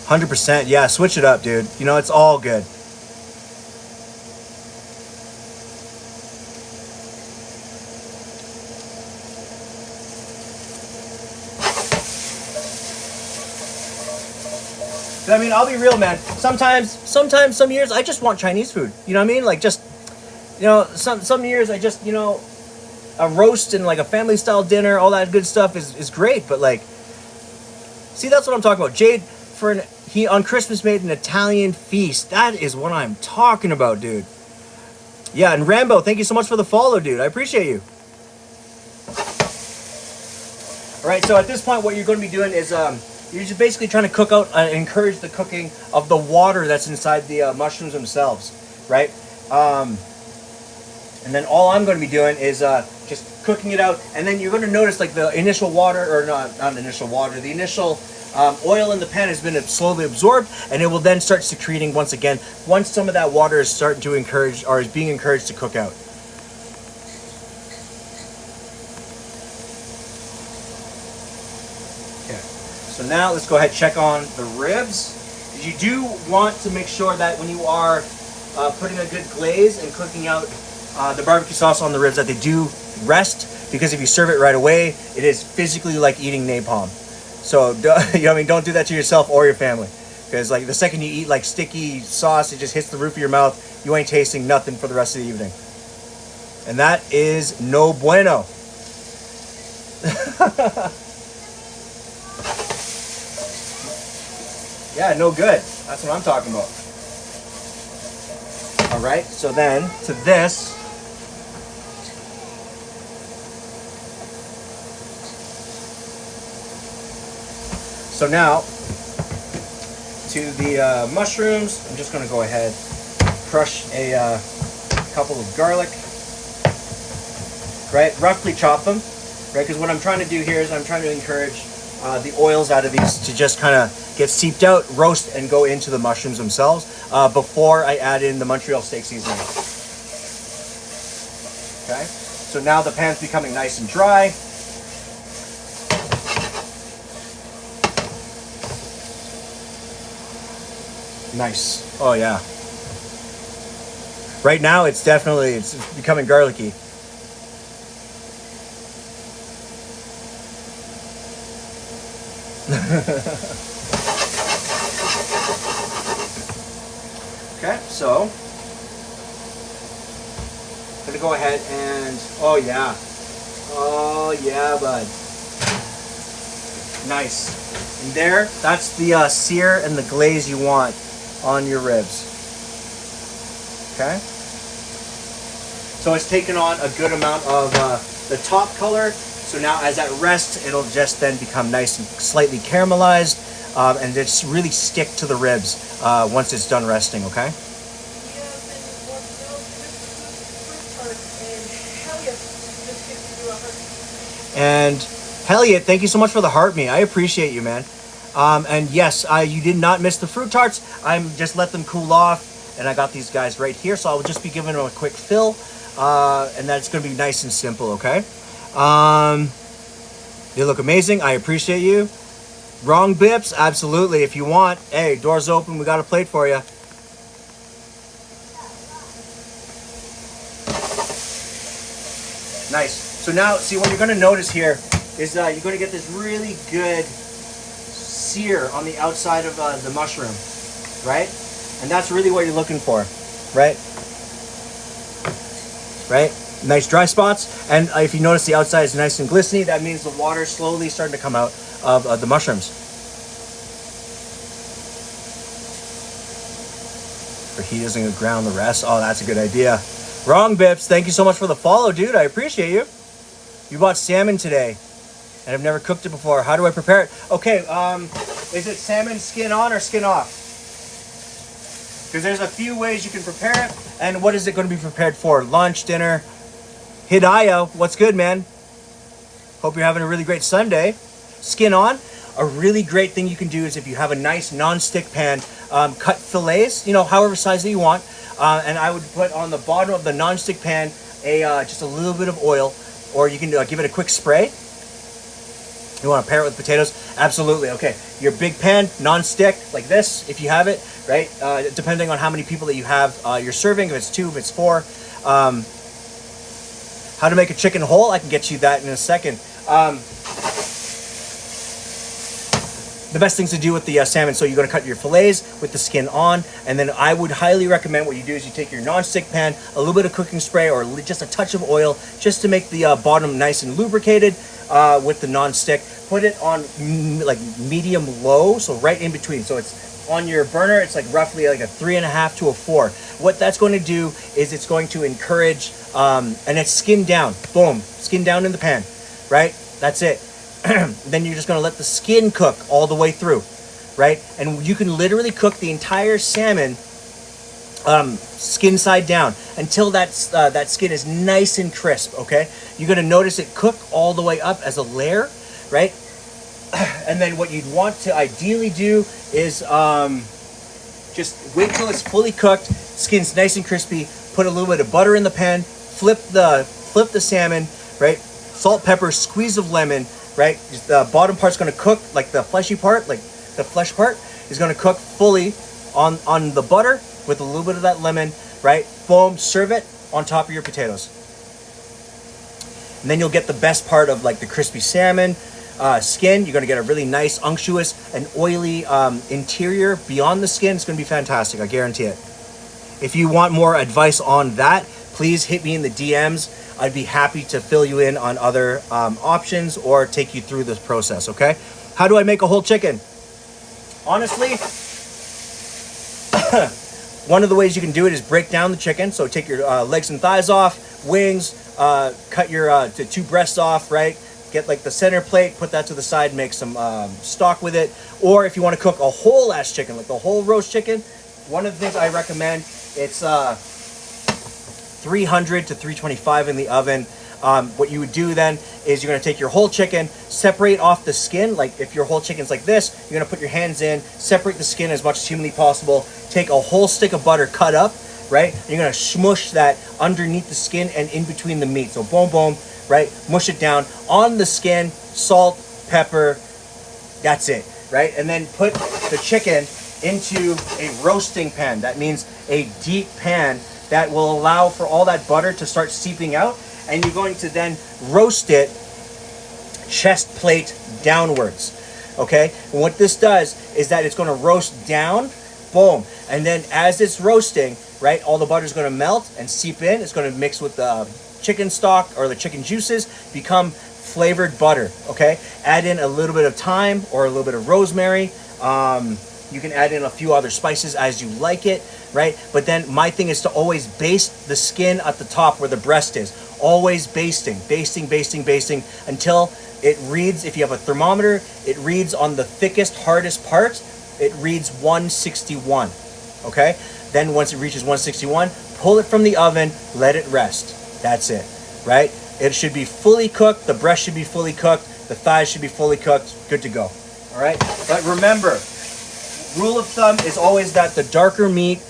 100%. Yeah, switch it up, dude. You know, it's all good. I mean, I'll be real, man. Sometimes, some years, I just want Chinese food. You know what I mean? Like, just, you know, some years I just, you know, a roast and like a family style dinner, all that good stuff is great. But like, see, that's what I'm talking about. Jade, he on Christmas made an Italian feast. That is what I'm talking about, dude. Yeah, and Rambo, thank you so much for the follow, dude. I appreciate you. All right, so at this point, what you're going to be doing is you're just basically trying to cook out and encourage the cooking of the water that's inside the mushrooms themselves, right? And then all I'm going to be doing is just cooking it out, and then you're going to notice like the initial water, or not initial water, the initial oil in the pan has been slowly absorbed, and it will then start secreting once again once some of that water is starting to encourage or is being encouraged to cook out. Okay, so now let's go ahead and check on the ribs. You do want to make sure that when you are putting a good glaze and cooking out the barbecue sauce on the ribs, that they do rest, because if you serve it right away, it is physically like eating napalm. So, you know what I mean? Don't do that to yourself or your family. Because like the second you eat like sticky sauce, it just hits the roof of your mouth. You ain't tasting nothing for the rest of the evening. And that is no bueno. Yeah, no good. That's what I'm talking about. All right, so then to this, So now, to the mushrooms, I'm just going to go ahead, crush a couple of garlic, right? Roughly chop them, right? Because what I'm trying to do here is I'm trying to encourage the oils out of these to just kind of get seeped out, roast, and go into the mushrooms themselves before I add in the Montreal steak seasoning. Okay, so now the pan's becoming nice and dry. Nice. Oh yeah. Right now it's becoming garlicky. Okay, so I'm gonna go ahead and oh yeah, bud, nice. And there, that's the sear and the glaze you want on your ribs. Okay, so it's taken on a good amount of the top color. So now as that rests, it'll just then become nice and slightly caramelized and just really stick to the ribs once it's done resting, okay? And Helliot, thank you so much for the heart me. I appreciate you, man. And yes, you did not miss the fruit tarts. I'm just let them cool off, and I got these guys right here. So I will just be giving them a quick fill, and that's going to be nice and simple, okay? They look amazing. I appreciate you. Wrong Bips? Absolutely. If you want, hey, doors open. We got a plate for you. Nice. So now, see, what you're going to notice here is you're going to get this really good sear on the outside of the mushroom, right? And that's really what you're looking for, right? Right? Nice dry spots. And if you notice the outside is nice and glistening, that means the water is slowly starting to come out of the mushrooms. For heat isn't going to ground the rest. Oh, that's a good idea. Wrong Bips. Thank you so much for the follow, dude. I appreciate you. You bought salmon today, and I've never cooked it before. How do I prepare it? Okay, is it salmon skin on or skin off? Because there's a few ways you can prepare it. And what is it going to be prepared for? Lunch, dinner? Hidaya, what's good, man? Hope you're having a really great Sunday. Skin on. A really great thing you can do is if you have a nice non-stick pan, cut fillets, however size that you want. And I would put on the bottom of the non-stick pan just a little bit of oil, or you can give it a quick spray. You want to pair it with potatoes? Absolutely. Okay, your big pan, non-stick, like this, if you have it, right? Depending on how many people that you have you're serving, if it's 2, if it's 4. How to make a chicken whole? I can get you that in a second. The best things to do with the salmon, so you're going to cut your fillets with the skin on, and then I would highly recommend what you do is you take your non-stick pan, a little bit of cooking spray, or just a touch of oil, just to make the bottom nice and lubricated with the non-stick. Put it on like medium low, so right in between. So it's on your burner, it's like roughly like a 3.5 to a 4. What that's going to do is it's going to encourage, and it's skin down, boom, skin down in the pan, right? That's it. Then you're just going to let the skin cook all the way through, right? And you can literally cook the entire salmon skin side down until that skin is nice and crisp, okay? You're going to notice it cook all the way up as a layer, right? And then what you'd want to ideally do is just wait till it's fully cooked, skin's nice and crispy, put a little bit of butter in the pan, flip the salmon, right? Salt, pepper, squeeze of lemon, right? The bottom part's going to cook, like the fleshy part, like the flesh part is going to cook fully on the butter with a little bit of that lemon, right? Boom, serve it on top of your potatoes. And then you'll get the best part of like the crispy salmon skin. You're going to get a really nice, unctuous and oily interior beyond the skin. It's going to be fantastic, I guarantee it. If you want more advice on that, please hit me in the DMs. I'd be happy to fill you in on other options or take you through this process, okay? How do I make a whole chicken? Honestly, one of the ways you can do it is break down the chicken. So take your legs and thighs off, wings, cut your 2 breasts off, right? get like the center plate, put that to the side, make some stock with it. Or if you want to cook a whole ass chicken, like the whole roast chicken, one of the things I recommend, it's 300 to 325 in the oven. What you would do then is you're going to take your whole chicken, separate off the skin. Like if your whole chicken's like this, you're going to put your hands in, separate the skin as much as humanly possible, take a whole stick of butter cut up, right? You're going to smush that underneath the skin and in between the meat. So boom, boom, right? Mush it down on the skin, salt, pepper, that's it, right? And then put the chicken into a roasting pan. That means a deep pan that will allow for all that butter to start seeping out. And you're going to then roast it chest plate downwards, okay? And what this does is that it's going to roast down, boom. And then as it's roasting, right, all the butter is going to melt and seep in. It's going to mix with the chicken stock or the chicken juices, become flavored butter, okay? Add in a little bit of thyme or a little bit of rosemary. You can add in a few other spices as you like it, right? But then my thing is to always baste the skin at the top where the breast is. Always basting until it reads, if you have a thermometer, it reads on the thickest, hardest part, it reads 161, okay? Then once it reaches 161, pull it from the oven, let it rest. That's it, right? It should be fully cooked, the breast should be fully cooked, the thighs should be fully cooked, good to go, all right? But remember, rule of thumb is always that the darker meat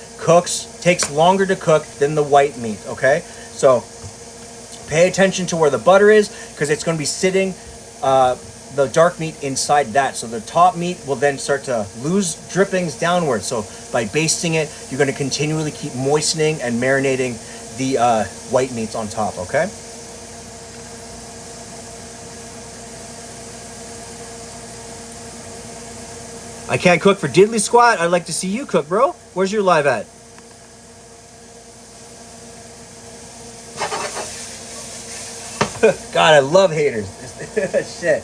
takes longer to cook than the white meat, okay? So pay attention to where the butter is because it's going to be sitting the dark meat inside that. So the top meat will then start to lose drippings downwards. So by basting it, you're going to continually keep moistening and marinating the white meats on top, okay? I can't cook for diddly squat. I'd like to see you cook, bro. Where's your live at? God, I love haters. Shit.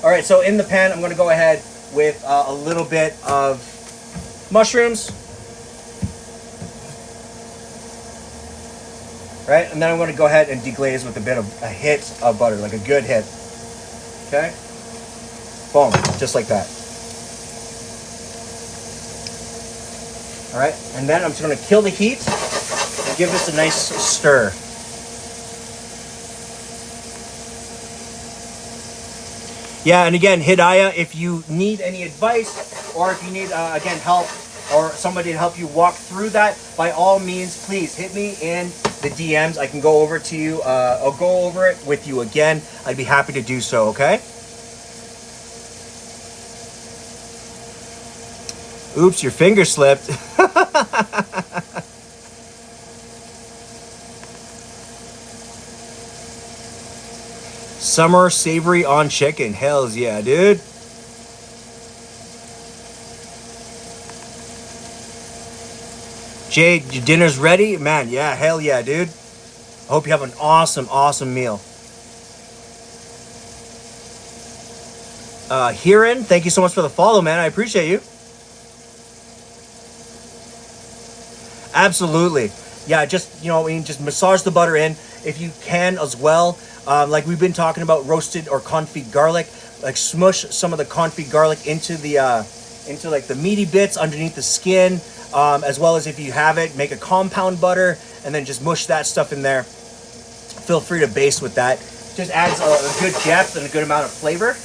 All right, so in the pan, I'm going to go ahead with a little bit of mushrooms. Right, and then I'm going to go ahead and deglaze with a hit of butter, like a good hit. Okay? Boom, just like that. All right, and then I'm just going to kill the heat and give this a nice stir. Yeah, and again, Hidayah, if you need any advice or if you need, again, help or somebody to help you walk through that, by all means, please hit me in the DMs. I can go over to you. I'll go over it with you again. I'd be happy to do so, okay? Oops, your finger slipped. Summer savory on chicken. Hells yeah, dude. Jade, your dinner's ready? Man, yeah, hell yeah, dude. I hope you have an awesome, awesome meal. Hiran, thank you so much for the follow, man. I appreciate you. Absolutely. Yeah, just, just massage the butter in. If you can as well, like we've been talking about roasted or confit garlic, like smush some of the confit garlic into the the meaty bits underneath the skin, as well as if you have it, make a compound butter and then just mush that stuff in there. Feel free to baste with that. Just adds a good depth and a good amount of flavor.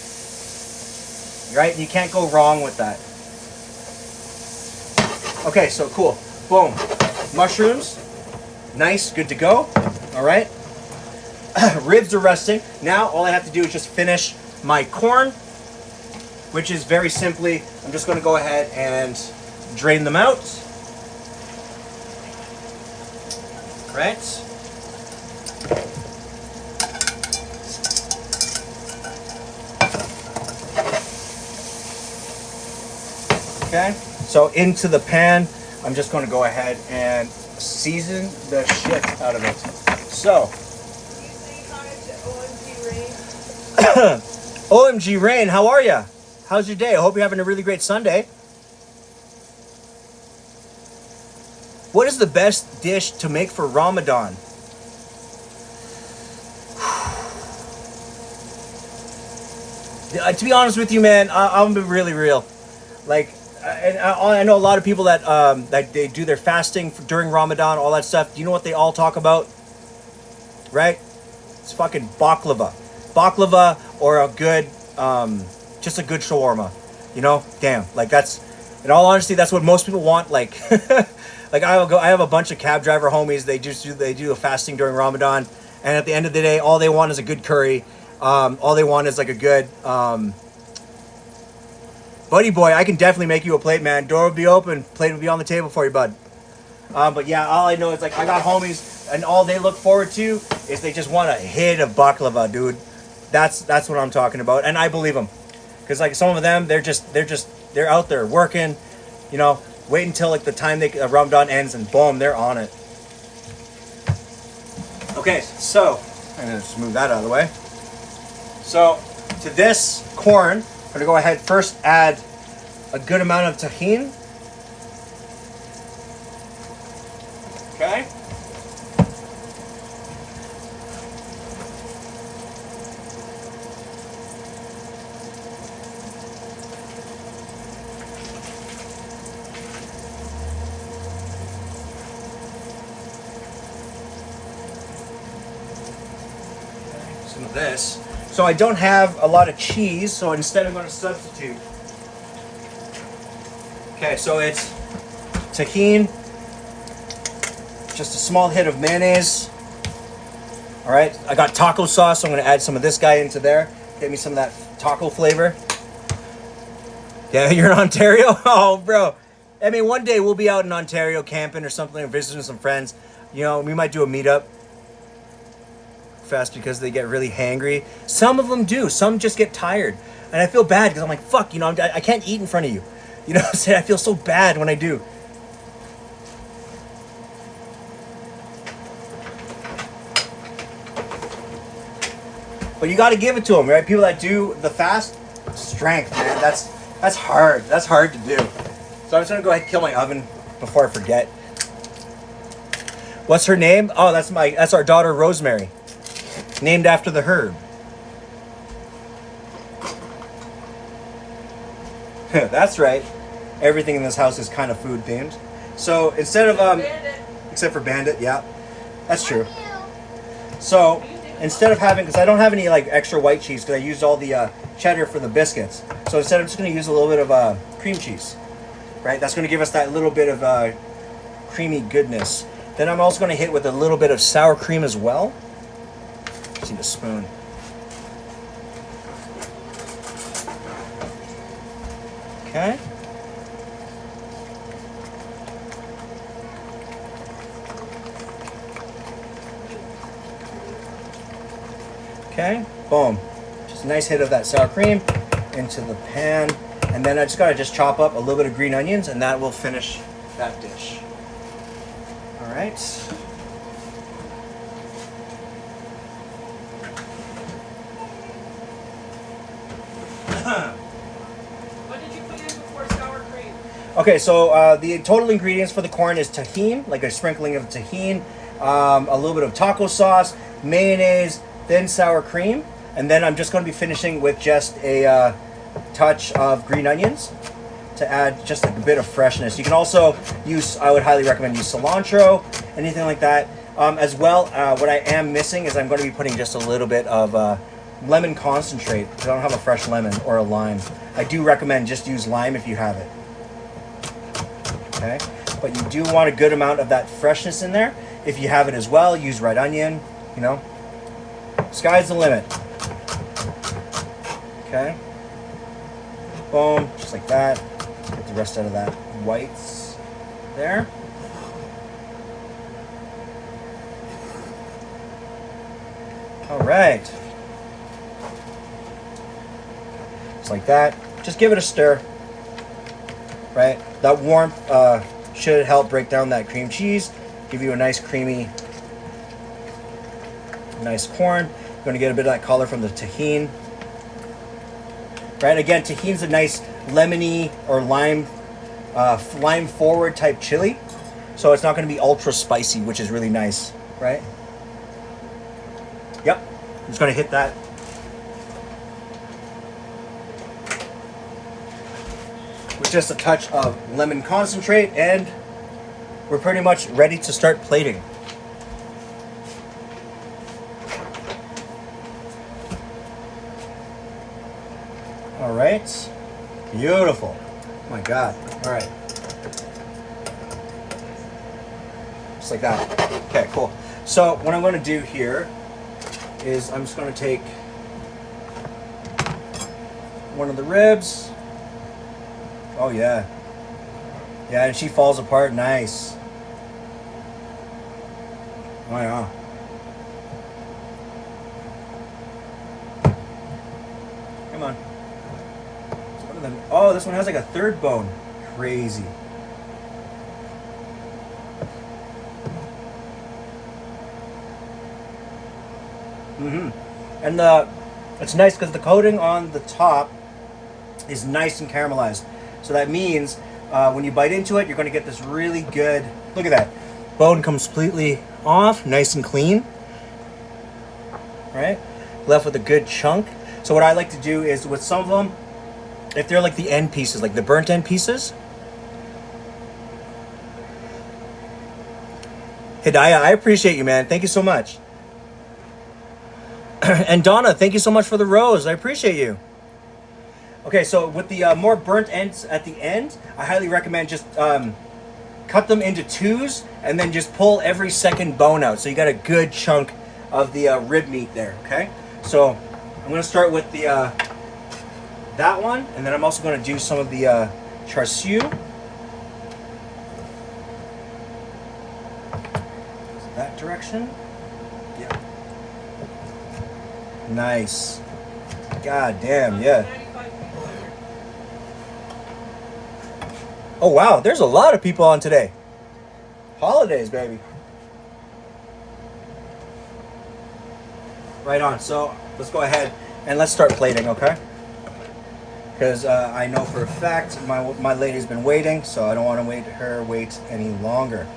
Right? And you can't go wrong with that. Okay, so cool. Boom. Mushrooms. Nice, good to go. All right. Ribs are resting. Now all I have to do is just finish my corn, which is very simply, I'm just going to go ahead and drain them out. Right. Okay. So into the pan, I'm just going to go ahead and season the shit out of it. So. OMG Rain, how are ya? How's your day? I hope you're having a really great Sunday. What is the best dish to make for Ramadan? To be honest with you, man, I'm gonna be really real. Like, and I know a lot of people that that they do their fasting during Ramadan, all that stuff. Do you know what they all talk about? Right? It's fucking baklava, or a good, just a good shawarma. You know, damn. Like that's, in all honesty, that's what most people want. Like, like I have a bunch of cab driver homies. They do a fasting during Ramadan, and at the end of the day, all they want is a good curry. All they want is like a good, buddy boy. I can definitely make you a plate, man. Door will be open, plate will be on the table for you, bud. But yeah, all I know is like I got homies, and all they look forward to is they just want a hit of baklava, dude. That's what I'm talking about, and I believe them, because like some of them, they're out there working, you know, wait until like the time Ramadan ends, and boom, they're on it. Okay, so I'm gonna just move that out of the way. So to this corn, I'm gonna go ahead first add a good amount of tahini. Okay. Some of this. So I don't have a lot of cheese, so instead I'm going to substitute. Okay, so it's tahini, just a small hit of mayonnaise. All right, I got taco sauce, so I'm going to add some of this guy into there. Get me some of that taco flavor. Yeah, you're in Ontario? Oh, bro. I mean, one day we'll be out in Ontario camping or something, or visiting some friends. You know, we might do a meetup fest because they get really hangry. Some of them do. Some just get tired. And I feel bad because I'm like, fuck, you know, I can't eat in front of you. You know what I'm saying? I feel so bad when I do. But you got to give it to them, right? People that do the fast, strength, man. That's hard. That's hard to do. So I'm just going to go ahead and kill my oven before I forget. What's her name? Oh, that's our daughter, Rosemary. Named after the herb. That's right. Everything in this house is kind of food themed. So instead of except for Bandit, yeah, that's true. So instead of having, because I don't have any like extra white cheese because I used all the cheddar for the biscuits. So instead, I'm just going to use a little bit of cream cheese. Right, that's going to give us that little bit of creamy goodness. Then I'm also going to hit with a little bit of sour cream as well. Just need a spoon. Okay. Okay, boom. Just a nice hit of that sour cream into the pan. And then I just gotta chop up a little bit of green onions, and that will finish that dish. All right. What did you put in before sour cream? Okay, so the total ingredients for the corn is tahini, like a sprinkling of tahini, a little bit of taco sauce, mayonnaise, then sour cream, and then I'm just going to be finishing with just a touch of green onions to add just like a bit of freshness. You can also use, I would highly recommend use cilantro, anything like that. As well, what I am missing is I'm going to be putting just a little bit of lemon concentrate because I don't have a fresh lemon or a lime. I do recommend just use lime if you have it. Okay, but you do want a good amount of that freshness in there. If you have it as well, use red onion, you know. Sky's the limit. Okay. Boom, just like that. Get the rest out of that whites there. All right. Just like that. Just give it a stir. Right? That warmth should help break down that cream cheese. Give you a nice creamy, nice corn. You're going to get a bit of that color from the tahini. Right? Again, tahini's a nice lemony or lime forward type chili. So it's not going to be ultra spicy, which is really nice. Right? Yep. I'm just going to hit that. with just a touch of lemon concentrate, and we're pretty much ready to start plating. All right, beautiful. Oh my God. All right, just like that. Okay, cool. So what I'm going to do here is I'm just going to take one of the ribs. Oh yeah. Yeah, and she falls apart nice. Oh yeah. Come on. So one of them, oh, this one has like a third bone. Crazy. And it's nice because the coating on the top is nice and caramelized. So that means when you bite into it, you're going to get this really good, look at that. Bone comes completely off, nice and clean. Right? Left with a good chunk. So what I like to do is with some of them, if they're like the end pieces, like the burnt end pieces. Hidayah, I appreciate you, man. Thank you so much. And Donna, thank you so much for the rose. I appreciate you. Okay, so with the more burnt ends at the end, I highly recommend just cut them into twos and then just pull every second bone out. So you got a good chunk of the rib meat there, okay? So I'm gonna start with the that one, and then I'm also gonna do some of the char siu. That direction. Yeah. Nice. God damn, yeah. Oh wow, there's a lot of people on today. Holidays, baby. Right on. So let's go ahead and let's start plating, okay? Because I know for a fact my lady's been waiting, so I don't want to wait any longer.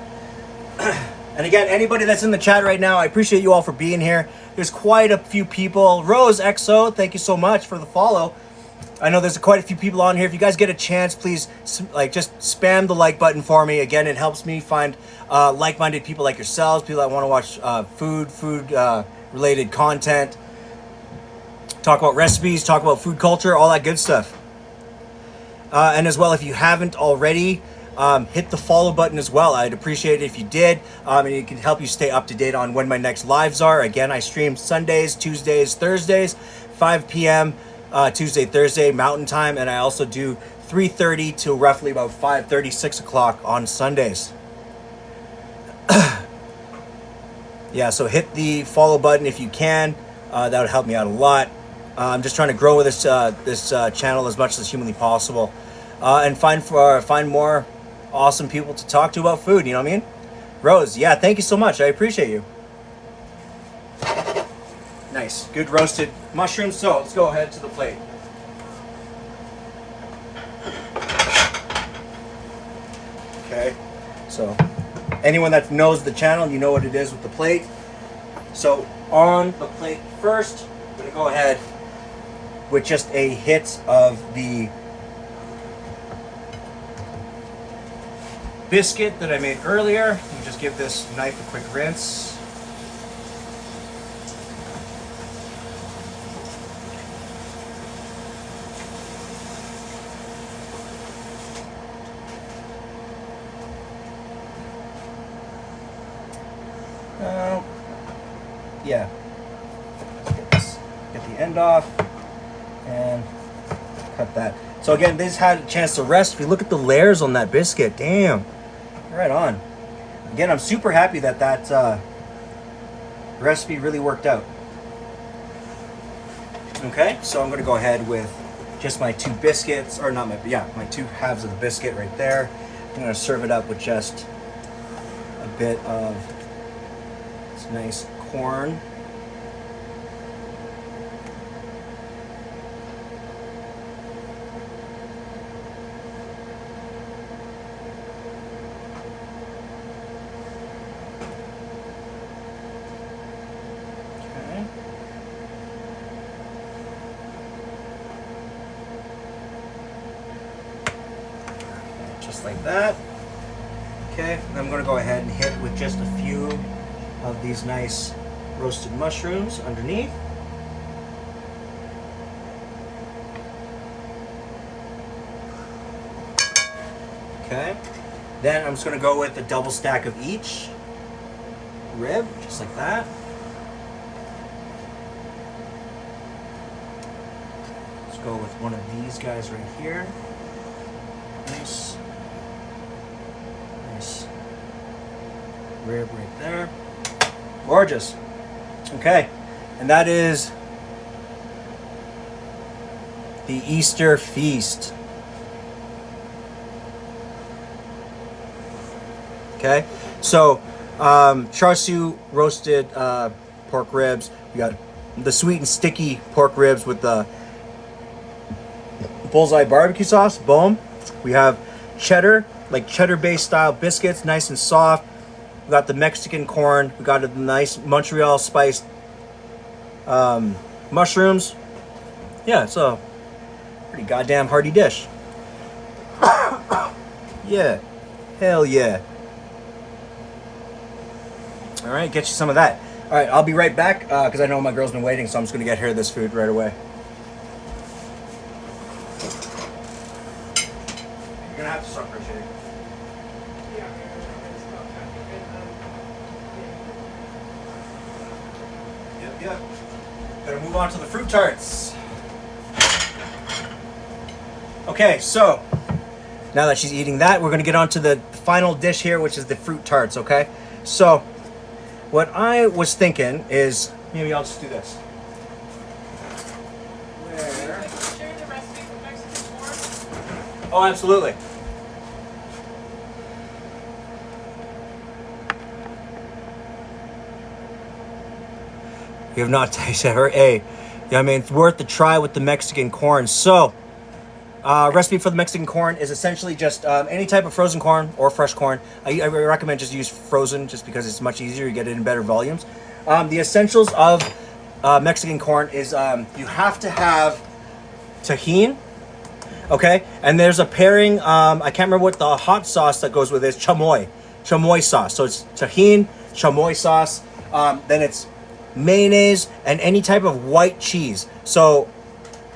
And again, anybody that's in the chat right now, I appreciate you all for being here. There's quite a few people. Rose XO, thank you so much for the follow. I know there's quite a few people on here. If you guys get a chance, please just spam the like button for me. Again, it helps me find like-minded people like yourselves, people that want to watch food related content, talk about recipes, talk about food culture, all that good stuff. And as well, if you haven't already, hit the follow button as well. I'd appreciate it if you did. And it can help you stay up to date on when my next lives are. Again, I stream Sundays, Tuesdays, Thursdays, 5 p.m. Tuesday, Thursday, Mountain Time. And I also do 3:30 to roughly about 5:30, 6 o'clock on Sundays. Yeah, so hit the follow button if you can. That would help me out a lot. I'm just trying to grow this channel as much as humanly possible. And find more awesome people to talk to about food, you know what I mean? Rose, yeah, thank you so much. I appreciate you. Nice, good roasted mushrooms. So let's go ahead to the plate. Okay, so anyone that knows the channel, you know what it is with the plate. So on the plate first, I'm gonna go ahead with just a hit of the biscuit that I made earlier. And just give this knife a quick rinse. Yeah. Get the end off and cut that. So again, this had a chance to rest. If you look at the layers on that biscuit, damn, right on. Again, I'm super happy that that recipe really worked out. Okay, so I'm gonna go ahead with just my two biscuits, or not my two halves of the biscuit right there. I'm gonna serve it up with just a bit of this nice corn. like that. Okay, and I'm gonna go ahead and hit with just a few of these nice roasted mushrooms underneath. Okay, then I'm just gonna go with a double stack of each rib, just like that. Let's go with one of these guys right here. Nice. Nice rib right there. Gorgeous. Okay, and that is the Easter feast. Okay, so char siu roasted pork ribs. We got the sweet and sticky pork ribs with the bullseye barbecue sauce. Boom. We have cheddar, like cheddar-based style biscuits, nice and soft. We got the Mexican corn. We got the nice Montreal spiced mushrooms. Yeah, it's a pretty goddamn hearty dish. Yeah, hell yeah. All right, get you some of that. All right, I'll be right back because I know my girl's been waiting, so I'm just gonna get her this food right away. You're gonna have to start crocheting. Yep. Gotta move on to the fruit tarts. Okay, so now that she's eating that, we're gonna get on to the final dish here, which is the fruit tarts. Okay, so what I was thinking is maybe I'll just do this. Where? Share the recipe for Mexican corn. Oh, absolutely. You have not tasted her. Hey, yeah, I mean, it's worth the try with the Mexican corn. So, recipe for the Mexican corn is essentially just any type of frozen corn or fresh corn. I recommend just use frozen just because it's much easier. You get it in better volumes. The essentials of Mexican corn is you have to have tahini. Okay, and there's a pairing. I can't remember what the hot sauce that goes with it is. Chamoy sauce. So it's tahini, chamoy sauce. Then it's mayonnaise and any type of white cheese. So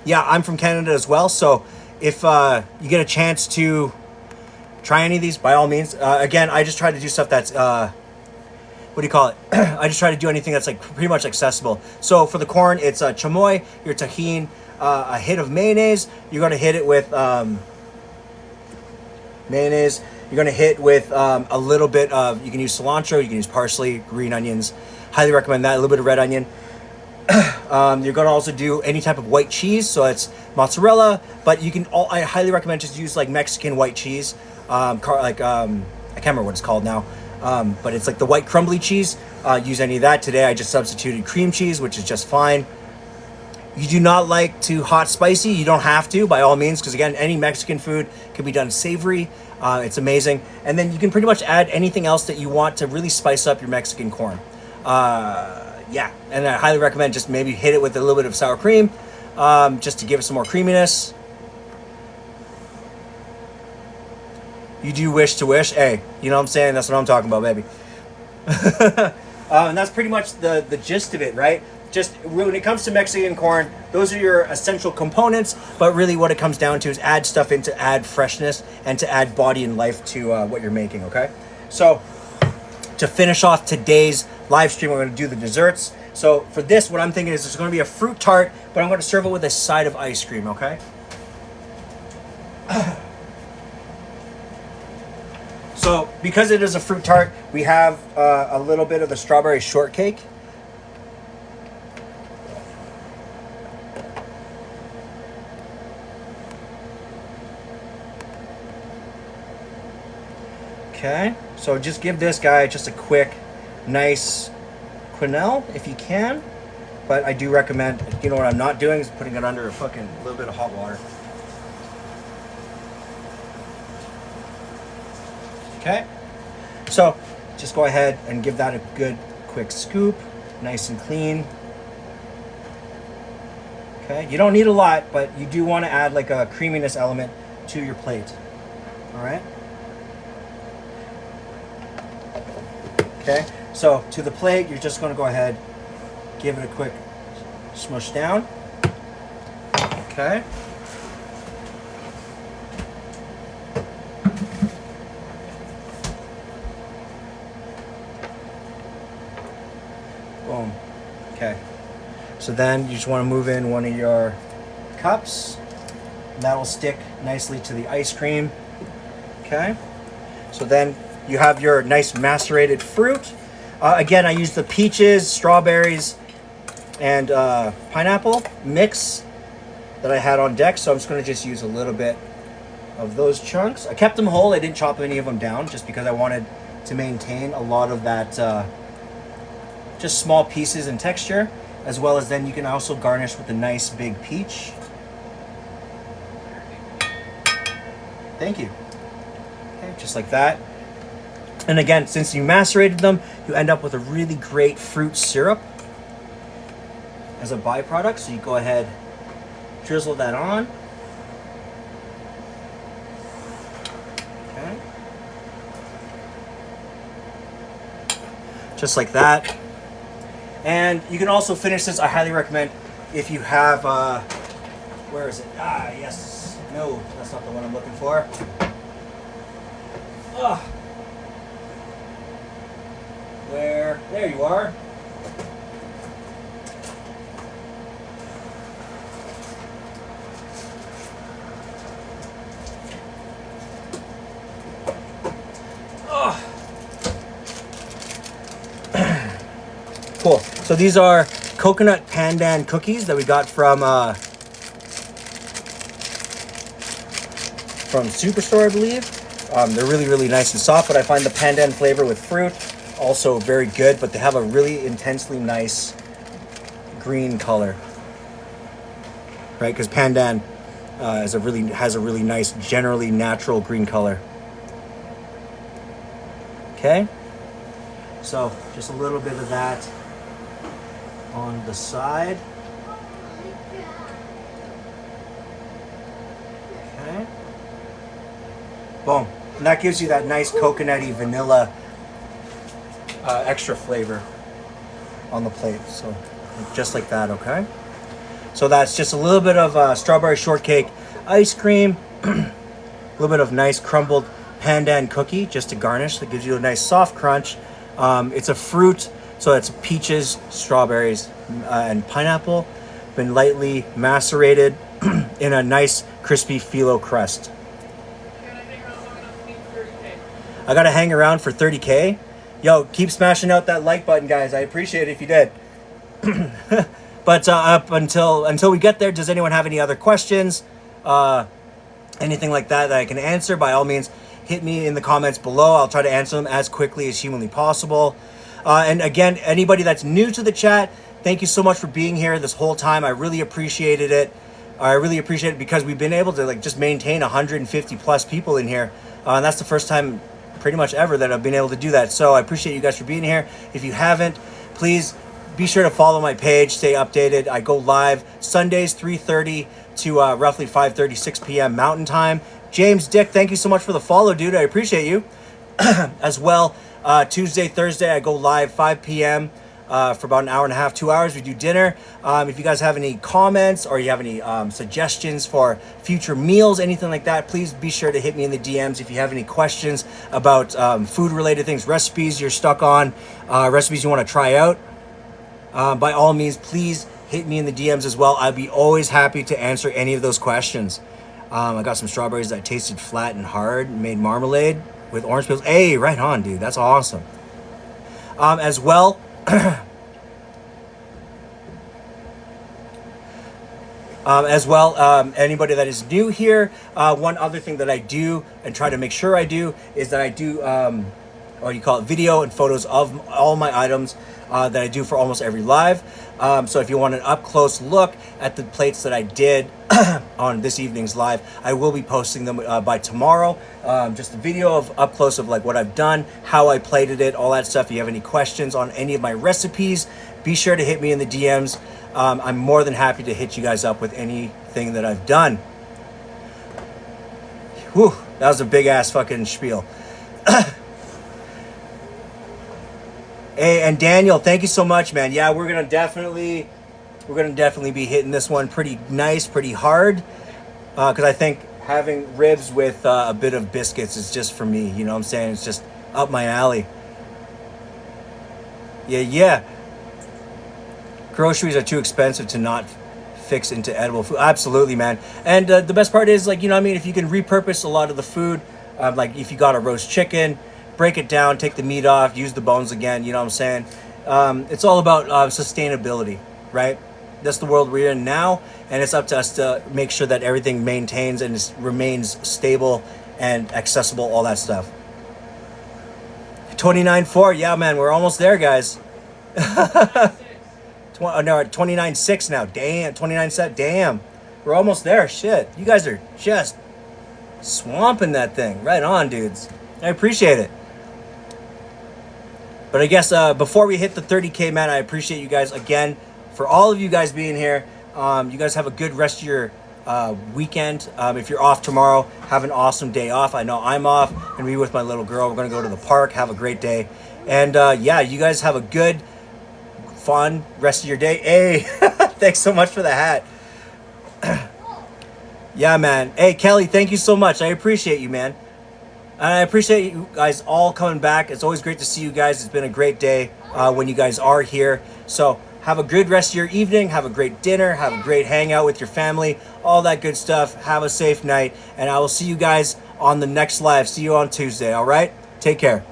yeah, I'm from Canada as well. So if you get a chance to try any of these, by all means. Again, I just try to do stuff that's what do you call it? I just try to do anything that's like pretty much accessible. So for the corn, it's chamoy, your tahini, a hit of mayonnaise. You're gonna hit it with mayonnaise. You're gonna hit with a little bit of. You can use cilantro. You can use parsley, green onions. Highly recommend that. A little bit of red onion. You're gonna also do any type of white cheese. So it's mozzarella, but you can. I highly recommend just use like Mexican white cheese. I can't remember what it's called now. But it's like the white crumbly cheese. Use any of that. Today I just substituted cream cheese, which is just fine. You do not like to hot spicy, you don't have to, by all means, because again, any Mexican food can be done savory. It's amazing. And then you can pretty much add anything else that you want to really spice up your Mexican corn. Yeah, and I highly recommend just maybe hit it with a little bit of sour cream, just to give it some more creaminess. You do wish to wish. Hey, you know what I'm saying? That's what I'm talking about, baby. And that's pretty much the gist of it, right? Just when it comes to Mexican corn, those are your essential components, but really what it comes down to is add stuff in to add freshness and to add body and life to what you're making, okay? So to finish off today's live stream, we're gonna do the desserts. So for this, what I'm thinking is there's gonna be a fruit tart, but I'm gonna serve it with a side of ice cream, okay? So because it is a fruit tart, we have a little bit of the strawberry shortcake. Okay, so just give this guy just a quick, nice quenelle if you can. But I do recommend, you know what I'm not doing is putting it under a fucking little bit of hot water. Okay, so just go ahead and give that a good quick scoop, nice and clean. Okay, you don't need a lot, but you do want to add like a creaminess element to your plate. All right. Okay, so to the plate, you're just going to go ahead, give it a quick smush down. Okay. Boom. Okay. So then you just want to move in one of your cups. And that will stick nicely to the ice cream. Okay. So then you have your nice macerated fruit. Again, I use the peaches, strawberries, and pineapple mix that I had on deck. So I'm just going to just use a little bit of those chunks. I kept them whole. I didn't chop any of them down just because I wanted to maintain a lot of that just small pieces and texture, as well as then you can also garnish with a nice big peach. Thank you. Okay, just like that. And again, since you macerated them, you end up with a really great fruit syrup as a byproduct. So you go ahead, drizzle that on. Okay. Just like that. And you can also finish this, I highly recommend, if you have, where is it? Ah, yes. No, that's not the one I'm looking for. Ugh. Where? There you are. Ugh. Cool. So these are coconut pandan cookies that we got from Superstore, I believe. They're really, really nice and soft, but I find the pandan flavor with fruit also very good, but they have a really intensely nice green color, right? Because pandan has a really nice, generally natural green color. Okay, so just a little bit of that on the side. Okay, boom, and that gives you that nice coconutty vanilla extra flavor on the plate. So just like that. Okay, so that's just a little bit of strawberry shortcake ice cream, a little bit of nice crumbled pandan cookie just to garnish. That gives you a nice soft crunch. It's a fruit, so it's peaches, strawberries, and pineapple, been lightly macerated in a nice crispy phyllo crust. I gotta hang around for 30K. Yo, keep smashing out that like button, guys. I appreciate it if you did. But up until we get there, does anyone have any other questions? Anything like that I can answer? By all means, hit me in the comments below. I'll try to answer them as quickly as humanly possible. And again, anybody that's new to the chat, thank you so much for being here this whole time. I really appreciated it. I really appreciate it because we've been able to just maintain 150 plus people in here. And that's the first time pretty much ever that I've been able to do that. So I appreciate you guys for being here. If you haven't, please be sure to follow my page, stay updated. I go live Sundays 3:30 to roughly 5:30, 6 p.m. Mountain Time. James Dick, thank you so much for the follow, dude. I appreciate you. As well, Tuesday, Thursday, I go live 5 p.m. For about an hour and a half, 2 hours. We do dinner. If you guys have any comments or you have any suggestions for future meals, anything like that, please be sure to hit me in the DMs. If you have any questions about food-related things, recipes you're stuck on, recipes you want to try out, by all means, please hit me in the DMs as well. I'd be always happy to answer any of those questions. I got some strawberries that tasted flat and hard, made marmalade with orange peels. Hey, right on, dude. That's awesome. As well, anybody that is new here, one other thing that I do and try to make sure I do is that I do, what you call it, video and photos of all my items that I do for almost every live. So if you want an up close look at the plates that I did on this evening's live, I will be posting them by tomorrow. Just a video of up close of like what I've done, how I plated it, all that stuff. If you have any questions on any of my recipes, be sure to hit me in the DMs. I'm more than happy to hit you guys up with anything that I've done. Whew, that was a big ass fucking spiel. Hey, and Daniel, thank you so much, man. Yeah, we're gonna definitely be hitting this one pretty nice, pretty hard, because I think having ribs with a bit of biscuits is just for me. You know what I'm saying? It's just up my alley. Yeah, yeah. Groceries are too expensive to not fix into edible food. Absolutely, man. And the best part is, like, you know what I mean? If you can repurpose a lot of the food, like if you got a roast chicken, break it down, take the meat off, use the bones again, you know what I'm saying? It's all about sustainability, right? That's the world we're in now, and it's up to us to make sure that everything maintains and remains stable and accessible, all that stuff. 29.4, yeah, man, we're almost there, guys. No, 29.6 now. Damn, 29.7. Damn, we're almost there. Shit, you guys are just swamping that thing. Right on, dudes. I appreciate it. But I guess before we hit the 30K, man, I appreciate you guys again for all of you guys being here. You guys have a good rest of your weekend. If you're off tomorrow, have an awesome day off. I know I'm off. I'm gonna be with my little girl. We're gonna go to the park. Have a great day. And yeah, you guys have a good, fun rest of your day. Hey, thanks so much for the hat. Yeah, man. Hey, Kelly, thank you so much. I appreciate you, man. And I appreciate you guys all coming back. It's always great to see you guys. It's been a great day when you guys are here. So have a good rest of your evening. Have a great dinner. Have a great hangout with your family. All that good stuff. Have a safe night. And I will see you guys on the next live. See you on Tuesday, all right? Take care.